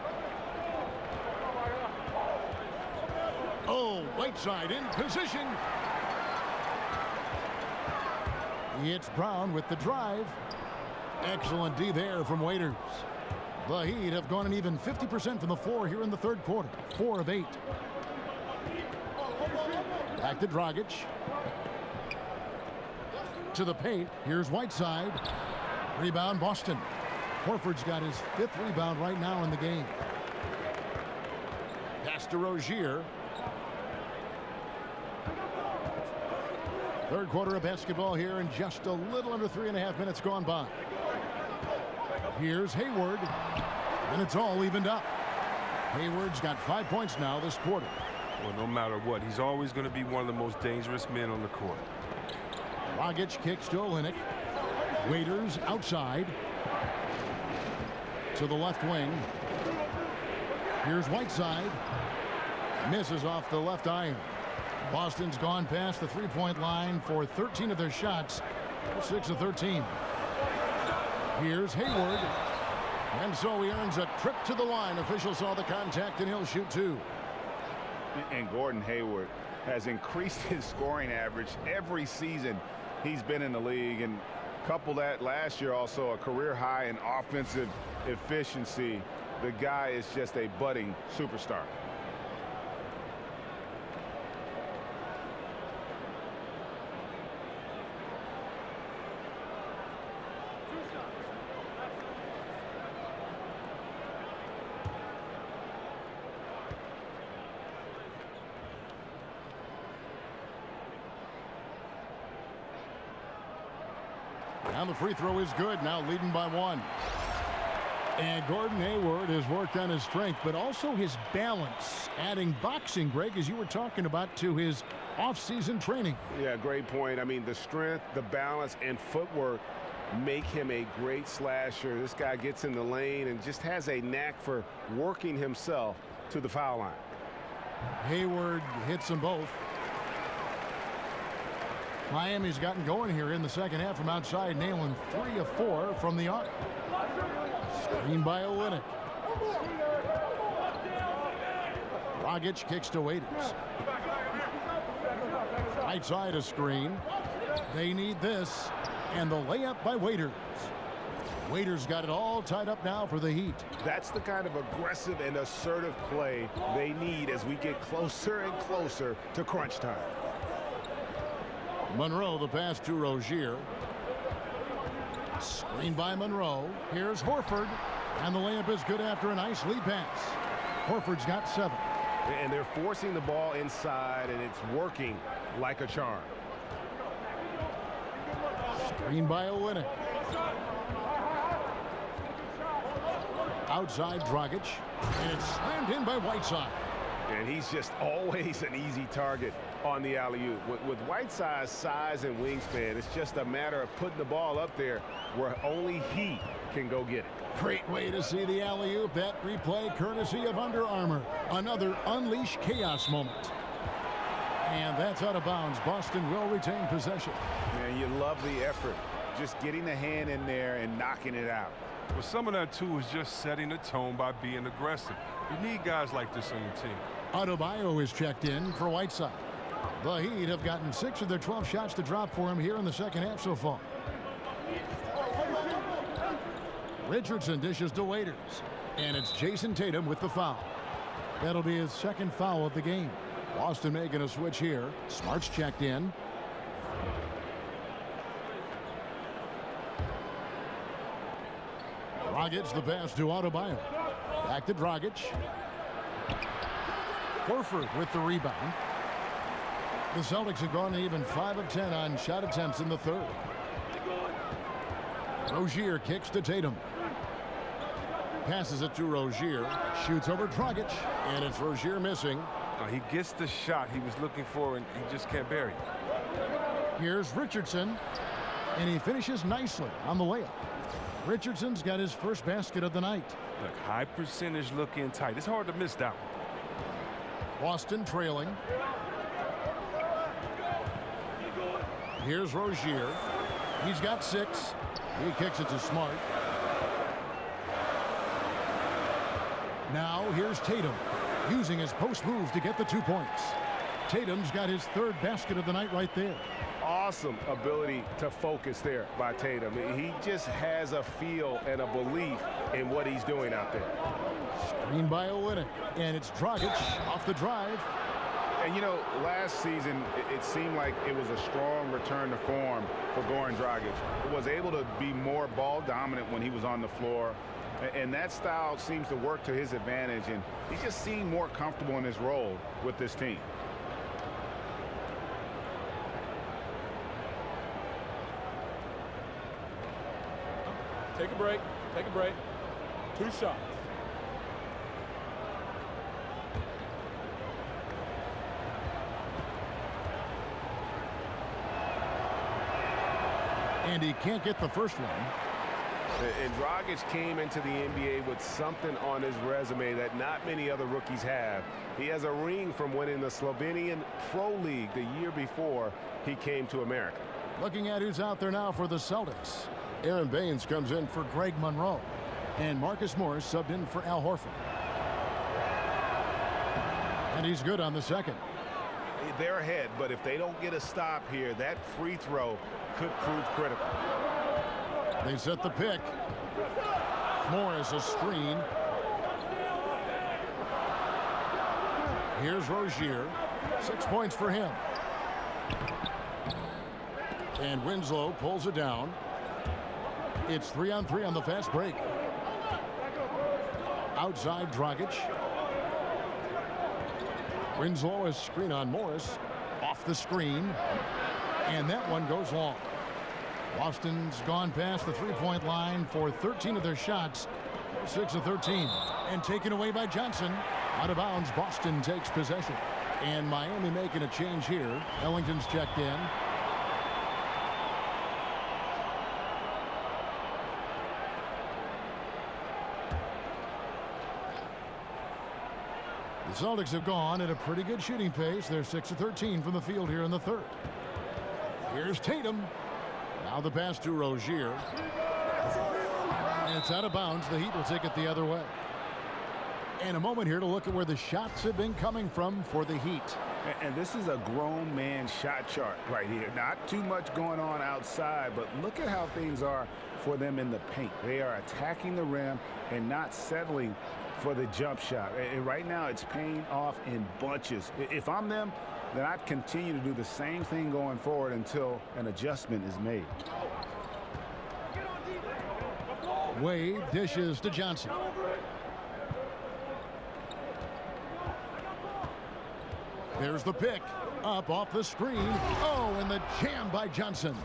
Oh, Whiteside in position. It's Brown with the drive. Excellent D there from Waiters. The Heat have gone an even 50% from the floor here in the third quarter. 4 of 8. Back to Dragic. To the paint. Here's Whiteside. Rebound Boston. Horford's got his 5th rebound right now in the game. Pass to Rozier. Third quarter of basketball here, and just a little under 3.5 minutes gone by. Here's Hayward, and it's all evened up. Hayward's got 5 points now this quarter. Well, no matter what, he's always going to be one of the most dangerous men on the court. Dragic kicks to Olynyk. Waiters outside. To the left wing. Here's Whiteside. Misses off the left iron. Boston's gone past the three-point line for 13 of their shots. 6 of 13. Here's Hayward. And so he earns a trip to the line. Officials saw the contact, and he'll shoot 2. And Gordon Hayward has increased his scoring average every season he's been in the league. And couple that last year also a career high in offensive efficiency. The guy is just a budding superstar. And the free throw is good, now leading by 1. And Gordon Hayward has worked on his strength, but also his balance, adding boxing, Greg, as you were talking about, to his off-season training. Yeah, great point. I mean, the strength, the balance, and footwork make him a great slasher. This guy gets in the lane and just has a knack for working himself to the foul line. Hayward hits them both. Miami's gotten going here in the second half from outside, nailing 3 of 4 from the arc. Screen by Olynyk. Dragic kicks to Waiters. Right side a screen. They need this. And the layup by Waiters. Waiters got it all tied up now for the Heat. That's the kind of aggressive and assertive play they need as we get closer and closer to crunch time. Monroe, the pass to Rozier. Screen by Monroe. Here's Horford. And the layup is good after a nice lead pass. Horford's got 7. And they're forcing the ball inside, and it's working like a charm. Screen by Olynyk. Outside Dragic. And it's slammed in by Whiteside. And he's just always an easy target on the alley-oop. With Whiteside's size and wingspan, it's just a matter of putting the ball up there where only he can go get it. Great way to see the alley-oop. That replay courtesy of Under Armour. Another unleash chaos moment. And that's out of bounds. Boston will retain possession. Man, you love the effort. Just getting the hand in there and knocking it out. Well, some of that, too, is just setting the tone by being aggressive. You need guys like this on your team. Adebayo is checked in for Whiteside. The Heat have gotten 6 of their 12 shots to drop for him here in the second half so far. Richardson dishes to Waiters. And it's Jason Tatum with the foul. That'll be his second foul of the game. Boston making a switch here. Smart's checked in. Dragic the pass to Adebayo. Back to Dragic. Horford with the rebound. The Celtics have gone even 5 of 10 on shot attempts in the third. Rozier kicks to Tatum. Passes it to Rozier. Shoots over Dragic. And it's Rozier missing. He gets the shot he was looking for, and he just can't bury it. Here's Richardson. And he finishes nicely on the layup. Richardson's got his first basket of the night. Look, high percentage looking tight. It's hard to miss that one. Boston trailing. Here's Rozier. He's got 6. He kicks it to Smart. Now here's Tatum, using his post move to get the 2 points. Tatum's got his 3rd basket of the night right there. Awesome ability to focus there by Tatum. He just has a feel and a belief in what he's doing out there. Screen by Olynyk, and it's Dragic off the drive. And, you know, last season, it seemed like it was a strong return to form for Goran Dragic. He was able to be more ball dominant when he was on the floor. And that style seems to work to his advantage. And he just seemed more comfortable in his role with this team. Take a break. Take a break. 2 shots. And he can't get the first one. And Dragic came into the NBA with something on his resume that not many other rookies have. He has a ring from winning the Slovenian Pro League the year before he came to America. Looking at who's out there now for the Celtics. Aaron Baines comes in for Greg Monroe. And Marcus Morris subbed in for Al Horford. And he's good on the second. They're ahead, but if they don't get a stop here, that free throw could prove critical. They set the pick. Morris a screen. Here's Rozier. 6 points for him. And Winslow pulls it down. It's 3-on-3 on the fast break. Outside Dragic. Winslow a screen on Morris. Off the screen. And that one goes long. Boston's gone past the three-point line for 13 of their shots. 6 of 13. And taken away by Johnson. Out of bounds, Boston takes possession. And Miami making a change here. Ellington's checked in. The Celtics have gone at a pretty good shooting pace. They're 6 of 13 from the field here in the third. Here's Tatum. Now the pass to Rozier. And it's out of bounds. The Heat will take it the other way. And a moment here to look at where the shots have been coming from for the Heat. And this is a grown man shot chart right here. Not too much going on outside, but look at how things are for them in the paint. They are attacking the rim and not settling for the jump shot. And right now it's paying off in bunches. If I'm them, then I'd continue to do the same thing going forward until an adjustment is made. Wade dishes to Johnson. There's the pick. Up off the screen. Oh, and the jam by Johnson.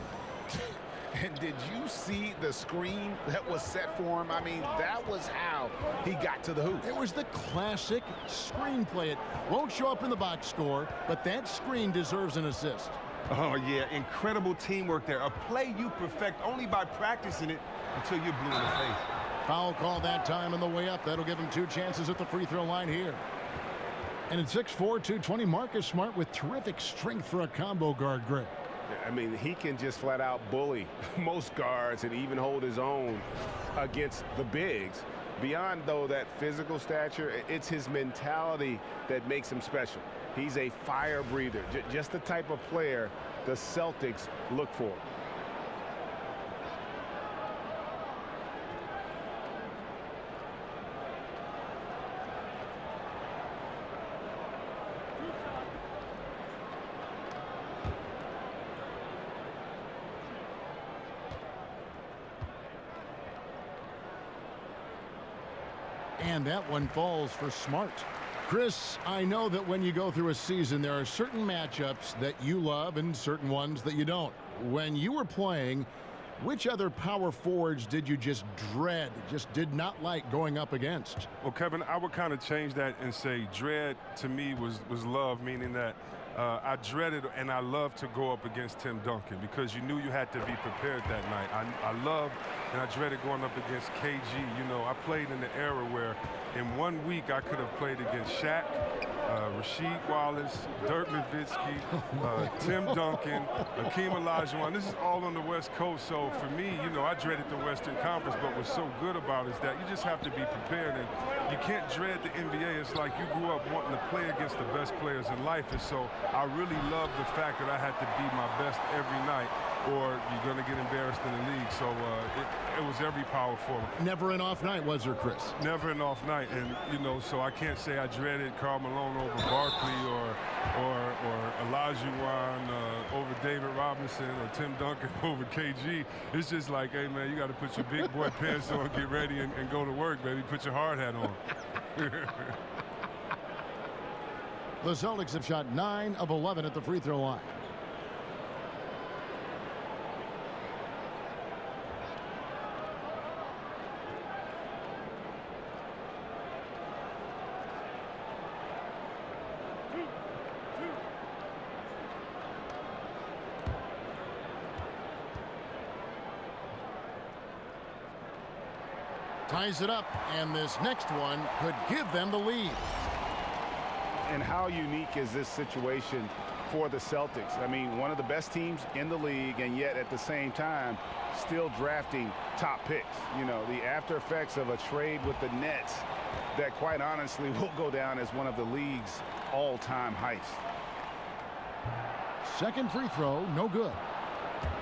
And did you see the screen that was set for him? I mean, that was how he got to the hoop. It was the classic screenplay. It won't show up in the box score, but that screen deserves an assist. Oh, yeah, incredible teamwork there. A play you perfect only by practicing it until you're blue in the face. Foul call that time on the way up. That'll give him 2 chances at the free throw line here. And at 6'4", 220, Marcus Smart with terrific strength for a combo guard, Greg. I mean, he can just flat out bully most guards and even hold his own against the bigs. Beyond, though, that physical stature, it's his mentality that makes him special. He's a fire breather, just the type of player the Celtics look for. And that one falls for Smart. Chris, I know that when you go through a season, there are certain matchups that you love and certain ones that you don't. When you were playing, which other power forwards did you just dread, just did not like going up against? Well, Kevin, I would kind of change that and say dread to me was love, meaning that I dreaded and I loved to go up against Tim Duncan because you knew you had to be prepared that night. I loved and I dreaded going up against KG. You know, I played in the era where in 1 week I could have played against Shaq, Rasheed Wallace, Dirk Nowitzki, Tim Duncan, Hakeem Olajuwon. This is all on the West Coast, so for me, you know, I dreaded the Western Conference, but what's so good about it is that you just have to be prepared, and you can't dread the NBA. It's like you grew up wanting to play against the best players in life, and so I really love the fact that I had to be my best every night, or you're going to get embarrassed in the league. So it was every power forward. Never an off night, was there, Chris? Never an off night, and you know, so I can't say I dreaded Karl Malone over Barkley or Olajuwon over David Robinson or Tim Duncan over KG. It's just like, hey man, you got to put your big boy pants on, get ready, and go to work, baby. Put your hard hat on. The Celtics have shot 9 of 11 at the free throw line. Ties it up, and this next one could give them the lead. And how unique is this situation for the Celtics? I mean, one of the best teams in the league, and yet at the same time, still drafting top picks. You know, the after effects of a trade with the Nets that quite honestly will go down as one of the league's all-time heists. Second free throw, no good.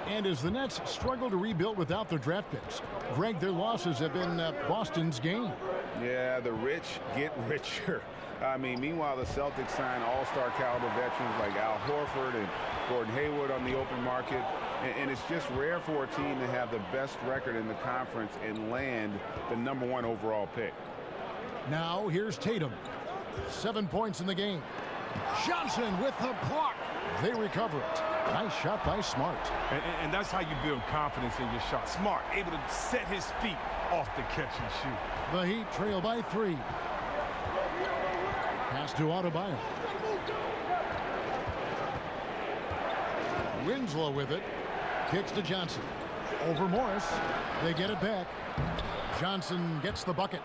And as the Nets struggle to rebuild without their draft picks, Greg, their losses have been Boston's game. Yeah, the rich get richer. I mean, meanwhile, the Celtics sign all-star caliber veterans like Al Horford and Gordon Hayward on the open market. And it's just rare for a team to have the best record in the conference and land the #1 overall pick. Now here's Tatum. 7 points in the game. Johnson with the block. They recover it. Nice shot by Smart. And that's how you build confidence in your shot. Smart, able to set his feet off the catch and shoot. The Heat trail by 3. Pass to Adebayo. Winslow with it. Kicks to Johnson. Over Morris. They get it back. Johnson gets the bucket.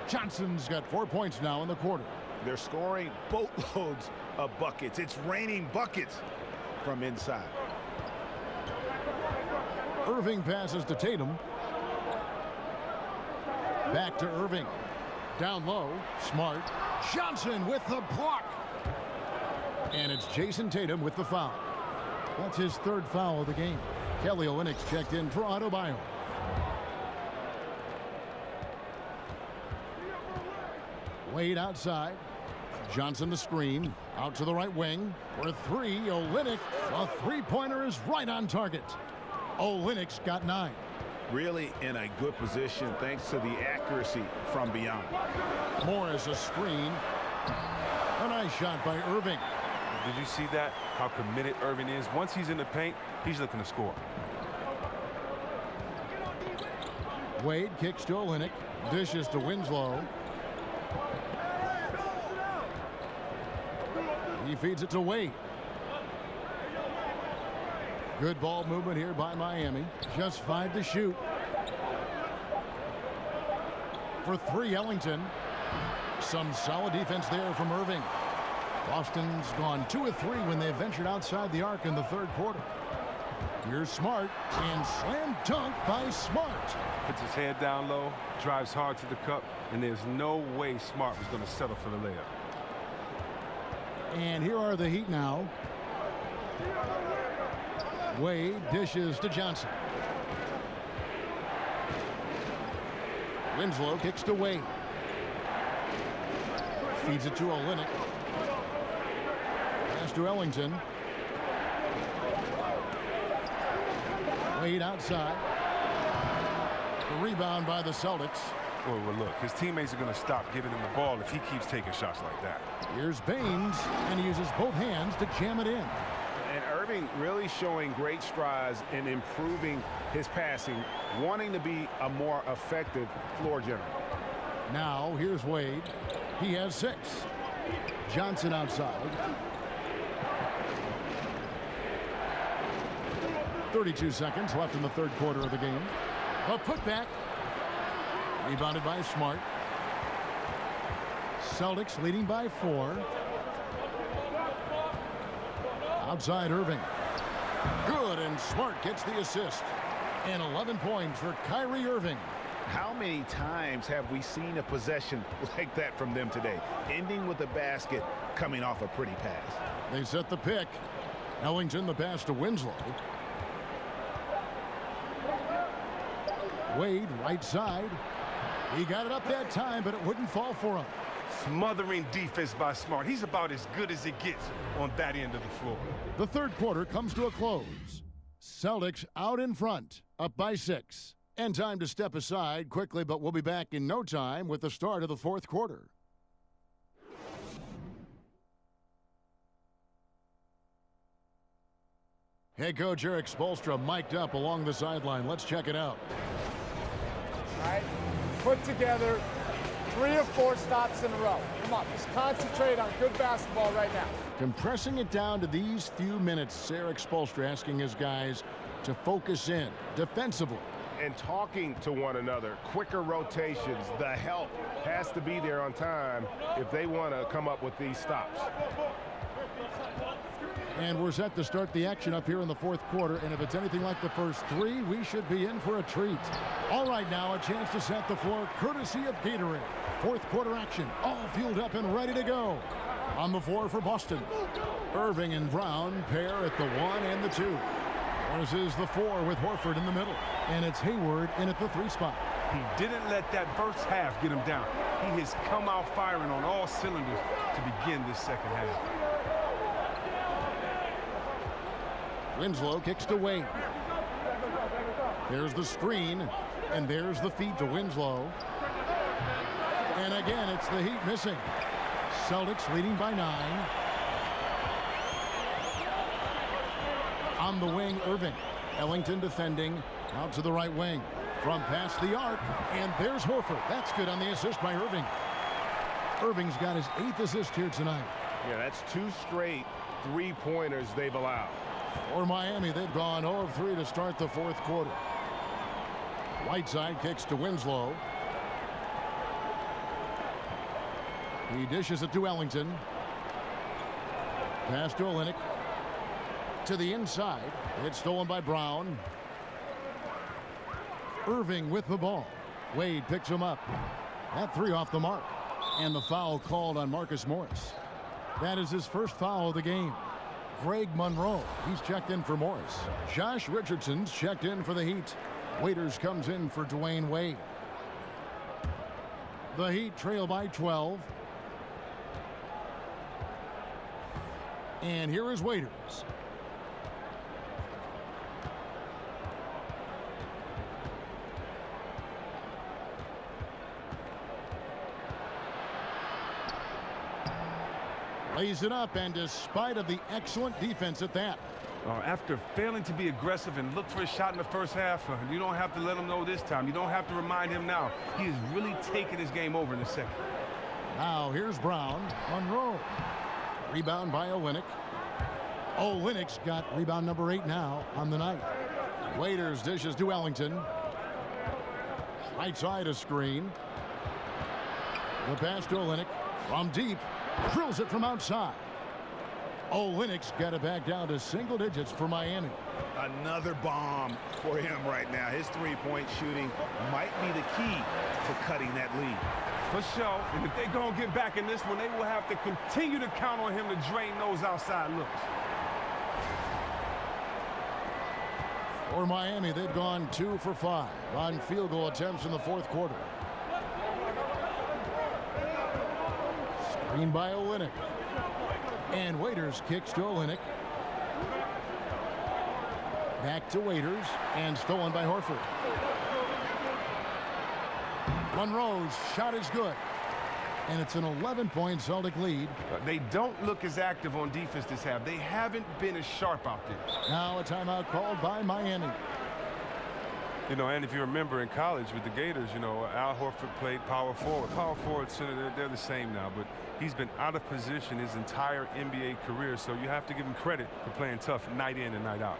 Johnson's got 4 points now in the quarter. They're scoring boatloads of buckets. It's raining buckets from inside. Irving passes to Tatum. Back to Irving. Down low. Smart. Johnson with the block. And it's Jason Tatum with the foul. That's his 3rd foul of the game. Kelly Olynyk checked in for Adebayo. Wade outside. Johnson the screen. Out to the right wing. For 3, Olynyk. A three-pointer is right on target. Olynyk's got 9. Really in a good position thanks to the accuracy from beyond. Morris a screen. A nice shot by Irving. Did you see that? How committed Irving is. Once he's in the paint, he's looking to score. Wade kicks to Olynyk. Dishes to Winslow. He feeds it to Wade. Good ball movement here by Miami. Just 5 to shoot. For 3, Ellington. Some solid defense there from Irving. Boston's gone 2 of 3 when they ventured outside the arc in the 3rd quarter. Here's Smart, and slam dunk by Smart. Puts his head down low, drives hard to the cup, and there's no way Smart was going to settle for the layup. And here are the Heat now. Wade dishes to Johnson. Winslow kicks to Wade. Feeds it to Olynyk. Pass to Ellington. Wade outside. The rebound by the Celtics. Well, look, his teammates are going to stop giving him the ball if he keeps taking shots like that. Here's Baines, and he uses both hands to jam it in. And Irving really showing great strides in improving his passing, wanting to be a more effective floor general. Now, here's Wade. He has 6. Johnson outside. 32 seconds left in the third quarter of the game. A putback. Rebounded by Smart. Celtics leading by 4. Outside Irving. Good, and Smart gets the assist. And 11 points for Kyrie Irving. How many times have we seen a possession like that from them today? Ending with a basket, coming off a pretty pass. They set the pick. Ellington the pass to Winslow. Wade right side. He got it up that time, but it wouldn't fall for him. Smothering defense by Smart. He's about as good as it gets on that end of the floor. The third quarter comes to a close. Celtics out in front, up by 6. And time to step aside quickly, but we'll be back in no time with the start of the fourth quarter. Head coach Eric Spoelstra mic'd up along the sideline. Let's check it out. All right, put together 3 or 4 stops in a row. Come on, just concentrate on good basketball right now. Compressing it down to these few minutes, Eric Spoelstra asking his guys to focus in defensively. And talking to one another, quicker rotations, the help has to be there on time if they want to come up with these stops. And we're set to start the action up here in the fourth quarter, and if it's anything like the first 3, we should be in for a treat. All right, now a chance to set the floor courtesy of Gatorade. Fourth quarter action, all fueled up and ready to go. On the floor for Boston, Irving and Brown pair at the 1 and the 2. This is the 4 with Horford in the middle, and it's Hayward in at the 3 spot. He didn't let that first half get him down. He has come out firing on all cylinders to begin this second half. Winslow kicks to Wade. There's the screen, and there's the feed to Winslow. And again, it's the Heat missing. Celtics leading by 9. On the wing, Irving. Ellington defending out to the right wing. From past the arc, and there's Horford. That's good on the assist by Irving. Irving's got his 8th assist here tonight. Yeah, that's 2 straight 3-pointers they've allowed. For Miami, they've gone 0 of 3 to start the fourth quarter. Whiteside kicks to Winslow. He dishes it to Ellington. Pass to Olynyk. To the inside. It's stolen by Brown. Irving with the ball. Wade picks him up. That 3 off the mark. And the foul called on Marcus Morris. That is his first foul of the game. Greg Monroe, he's checked in for Morris. Josh Richardson's checked in for the Heat. Waiters comes in for Dwayne Wade. The Heat trail by 12. And here is Waiters. Lays it up, and despite of the excellent defense at that. After failing to be aggressive and look for a shot in the first half, you don't have to let him know this time. You don't have to remind him now. He is really taking his game over in the second. Now here's Brown. Monroe. Rebound by Olynyk. Olynyk's got rebound number 8 now on the night. Waiters dishes to Ellington. Right side a screen. The pass to Olynyk from deep. Drills it from outside. Olynyk's got it back down to single digits for Miami. Another bomb for him right now. His 3-point shooting might be the key to cutting that lead. For sure. And if they're going to get back in this one, they will have to continue to count on him to drain those outside looks. For Miami, they've gone 2 for 5 on field goal attempts in the fourth quarter. Screen by Olynyk. And Waiters kicks to Olynyk. Back to Waiters, and stolen by Horford. Monroe's shot is good. And it's an 11-point Celtic lead. They don't look as active on defense this half. They haven't been as sharp out there. Now a timeout called by Miami. You know, and if you remember in college with the Gators, you know, Al Horford played power forward. Power forward, center, they're the same now, but he's been out of position his entire NBA career, so you have to give him credit for playing tough night in and night out.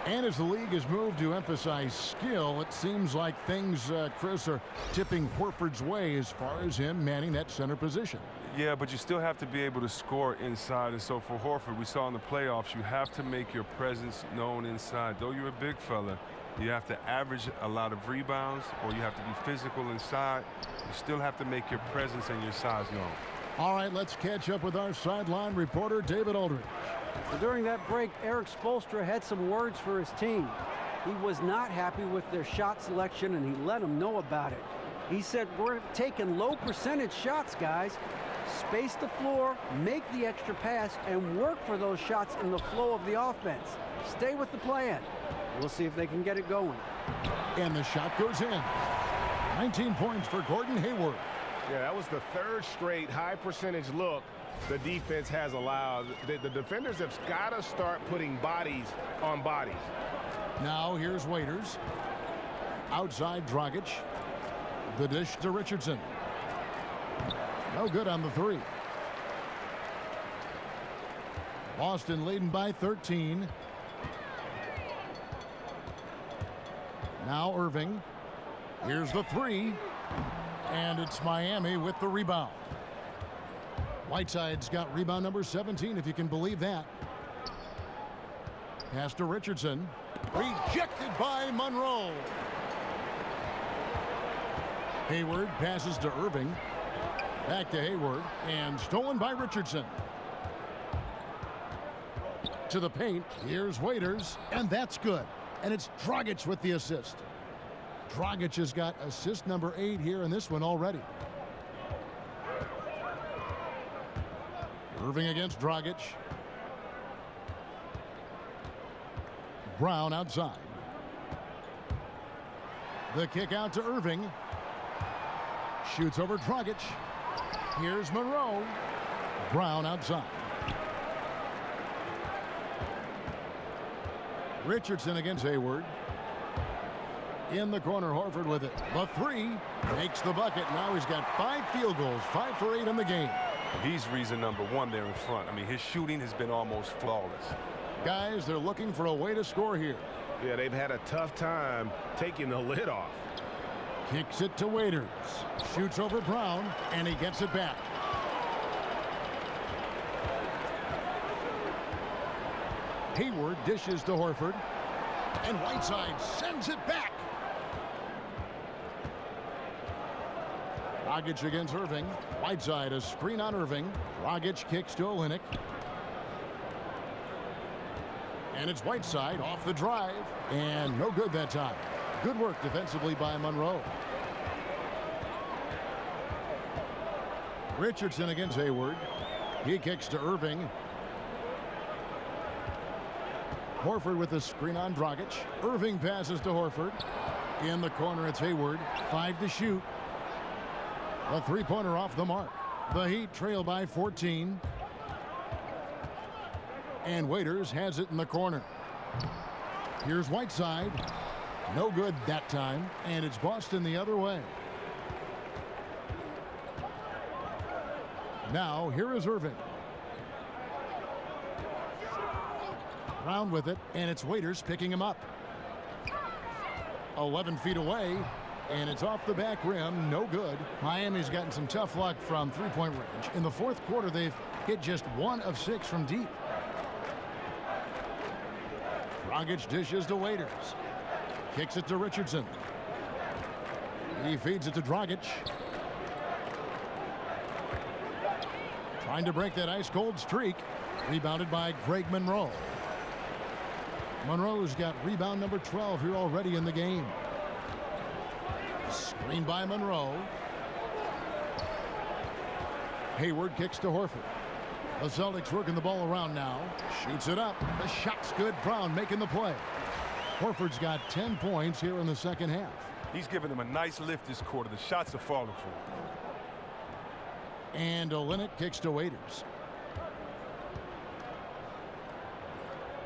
And as the league has moved to emphasize skill, it seems like things, Chris, are tipping Horford's way as far as him manning that center position. Yeah, but you still have to be able to score inside. And so for Horford, we saw in the playoffs, you have to make your presence known inside. Though you're a big fella, you have to average a lot of rebounds, or you have to be physical inside. You still have to make your presence and your size known. All right, let's catch up with our sideline reporter, David Aldridge. During that break, Eric Spoelstra had some words for his team. He was not happy with their shot selection, and he let them know about it. He said, "We're taking low percentage shots, guys. Space the floor, make the extra pass, and work for those shots in the flow of the offense. Stay with the plan." We'll see if they can get it going. And the shot goes in. 19 points for Gordon Hayward. Yeah, that was the third straight high percentage look the defense has allowed. The defenders have got to start putting bodies on bodies. Now here's Waiters. Outside Dragic. The dish to Richardson. No good on the three. Boston leading by 13. Now Irving. Here's the three. And it's Miami with the rebound. Whiteside's got rebound number 17, if you can believe that. Pass to Richardson. Rejected by Monroe. Hayward passes to Irving. Back to Hayward. And stolen by Richardson. To the paint. Here's Waiters. And that's good. And it's Dragic with the assist. Dragic has got assist number 8 here in this one already. Irving against Dragic. Brown outside. The kick out to Irving. Shoots over Dragic. Here's Monroe. Brown outside. Richardson against Hayward. In the corner, Horford with it. The three makes the bucket. Now he's got 5 field goals, 5 for 8 in the game. He's reason number 1 there in front. I mean, his shooting has been almost flawless. Guys, they're looking for a way to score here. Yeah, they've had a tough time taking the lid off. Kicks it to Waiters. Shoots over Brown, and he gets it back. Hayward dishes to Horford. And Whiteside sends it back. Dragic against Irving. Whiteside, a screen on Irving. Dragic kicks to Olynyk. And it's Whiteside off the drive. And no good that time. Good work defensively by Monroe. Richardson against Hayward. He kicks to Irving. Horford with the screen on Dragic. Irving passes to Horford. In the corner, it's Hayward. 5 to shoot. A three-pointer off the mark. The Heat trail by 14. And Waiters has it in the corner. Here's Whiteside. No good that time. And it's Boston the other way. Now, here is Irving. Brown with it, and it's Waiters picking him up. 11 feet away, and it's off the back rim. No good. Miami's gotten some tough luck from three-point range. In the fourth quarter, they've hit just 1 of 6 from deep. Dragic dishes to Waiters. Kicks it to Richardson. He feeds it to Dragic. Trying to break that ice-cold streak. Rebounded by Greg Monroe. Monroe's got rebound number 12 here already in the game. Screen by Monroe. Hayward kicks to Horford. The Celtics working the ball around now. Shoots it up. The shot's good. Brown making the play. Horford's got 10 points here in the second half. He's giving them a nice lift this quarter. The shots are falling for him. And Olynyk kicks to Waiters.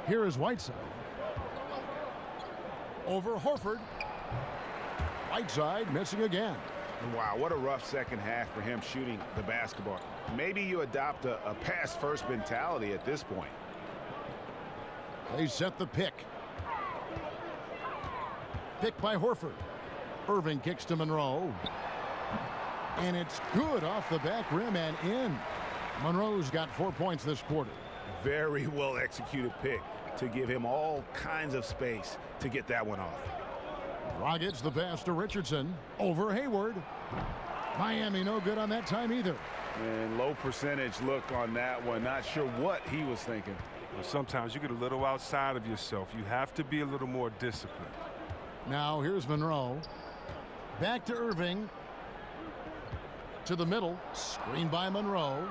Here is Whiteside. Over Horford. Whiteside missing again. Wow, what a rough second half for him shooting the basketball. Maybe you adopt a pass-first mentality at this point. They set the pick. Picked by Horford. Irving kicks to Monroe. And it's good off the back rim and in. Monroe's got 4 points this quarter. Very well executed pick to give him all kinds of space to get that one off. Dragic the pass to Richardson. Over Hayward. Miami no good on that time either. And low percentage look on that one. Not sure what he was thinking. Well, sometimes you get a little outside of yourself. You have to be a little more disciplined. Now here's Monroe. Back to Irving. To the middle. Screen by Monroe.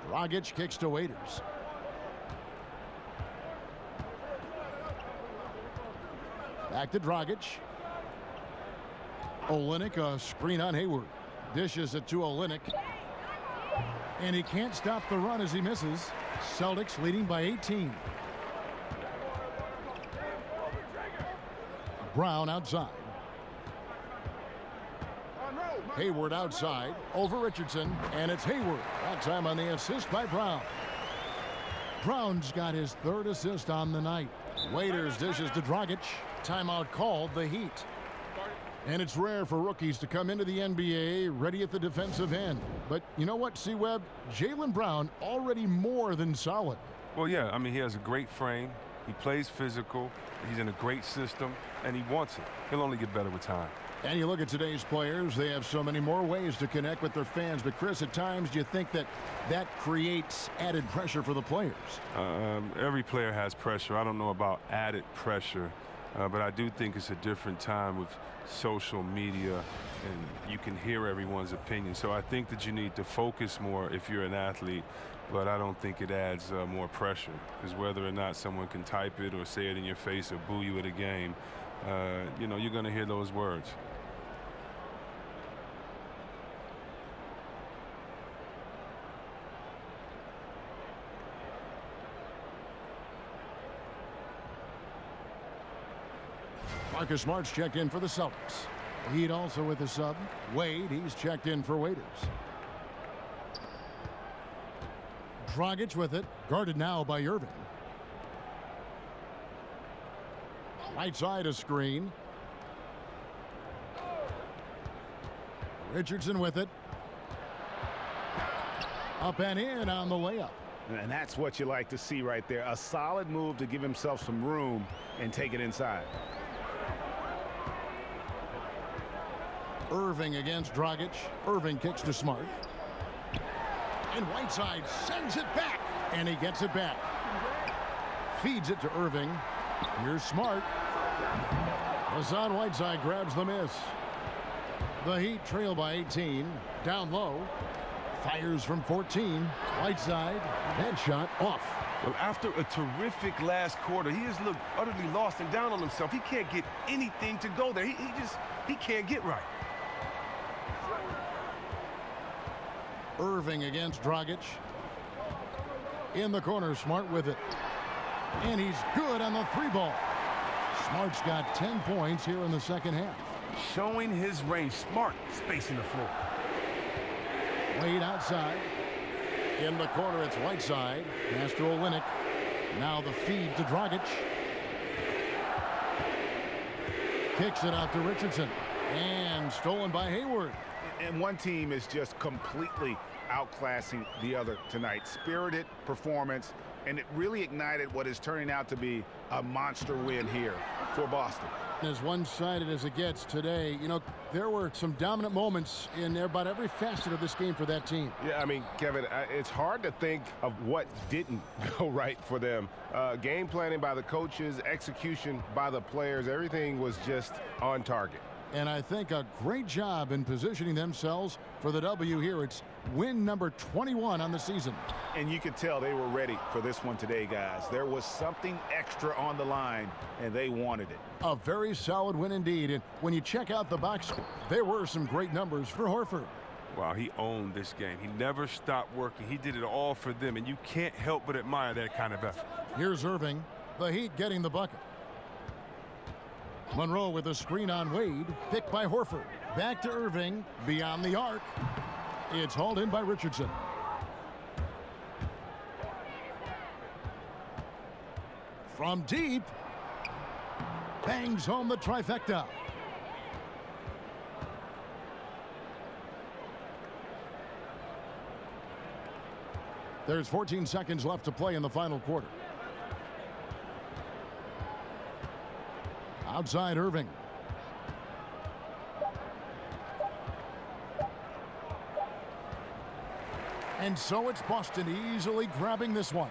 Dragic kicks to Waiters. Back to Dragic. Olynyk, a screen on Hayward. Dishes it to Olynyk. And he can't stop the run as he misses. Celtics leading by 18. Brown outside. Hayward outside. Over Richardson. And it's Hayward. That time on the assist by Brown. Brown's got his 3rd assist on the night. Waiters dishes to Dragic. Timeout called, the Heat. And it's rare for rookies to come into the NBA ready at the defensive end. But you know what, C-Webb? Jaylen Brown already more than solid. Well, yeah, I mean, he has a great frame. He plays physical. He's in a great system, and he wants it. He'll only get better with time. And you look at today's players, they have so many more ways to connect with their fans. But, Chris, at times, do you think that that creates added pressure for the players? Every player has pressure. I don't know about added pressure, but I do think it's a different time with social media, and you can hear everyone's opinion. So I think that you need to focus more if you're an athlete, but I don't think it adds more pressure, because whether or not someone can type it or say it in your face or boo you at a game, you know, you're going to hear those words. Marcus Smart's checked in for the Celtics. Heat also with the sub. Wade, he's checked in for Waiters. Dragic with it, guarded now by Irving. Right side a screen. Richardson with it. Up and in on the layup. And that's what you like to see right there. A solid move to give himself some room and take it inside. Irving against Dragic. Irving kicks to Smart. And Whiteside sends it back. And he gets it back. Feeds it to Irving. Here's Smart. Hassan Whiteside grabs the miss. The Heat trail by 18. Down low. Fires from 14. Whiteside. That shot off. Well, after a terrific last quarter, he has looked utterly lost and down on himself. He can't get anything to go there. He can't get right. Irving against Dragic. In the corner, Smart with it. And he's good on the 3-ball. Smart's got 10 points here in the second half. Showing his range. Smart spacing the floor. Wade outside. In the corner, it's Whiteside. Pass to Olynyk. Now the feed to Dragic. Kicks it out to Richardson. And stolen by Hayward. And one team is just completely outclassing the other tonight. Spirited performance, and it really ignited what is turning out to be a monster win here for Boston. As one-sided as it gets today, you know, there were some dominant moments in about every facet of this game for that team. Yeah, I mean, Kevin, it's hard to think of what didn't go right for them. Game planning by the coaches, execution by the players, everything was just on target. And I think a great job in positioning themselves for the W here. It's win number 21 on the season. And you could tell they were ready for this one today, guys. There was something extra on the line, and they wanted it. A very solid win indeed. And when you check out the box score, there were some great numbers for Horford. Wow, he owned this game. He never stopped working. He did it all for them, and you can't help but admire that kind of effort. Here's Irving. The Heat getting the bucket. Monroe with a screen on Wade. Picked by Horford. Back to Irving. Beyond the arc. It's hauled in by Richardson. From deep. Bangs home the trifecta. There's 14 seconds left to play in the final quarter. Outside Irving. And so it's Boston easily grabbing this one.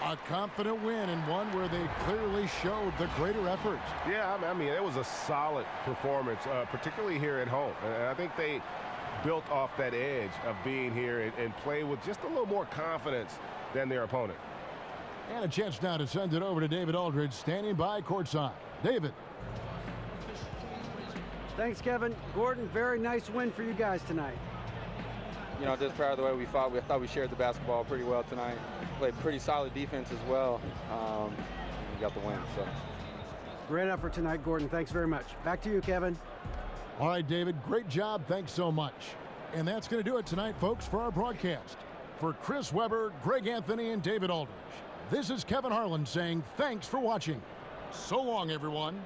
A confident win, and one where they clearly showed the greater effort. Yeah, I mean, it was a solid performance, particularly here at home. And I think they built off that edge of being here and play with just a little more confidence than their opponent. And a chance now to send it over to David Aldridge, standing by courtside. David. Thanks, Kevin. Gordon, very nice win for you guys tonight. You know, just proud of the way we fought. We thought we shared the basketball pretty well tonight. Played pretty solid defense as well. We got the win. So. Great effort tonight, Gordon. Thanks very much. Back to you, Kevin. All right, David, great job. Thanks so much. And that's going to do it tonight, folks, for our broadcast. For Chris Webber, Greg Anthony, and David Aldridge, this is Kevin Harlan saying thanks for watching. So long, everyone.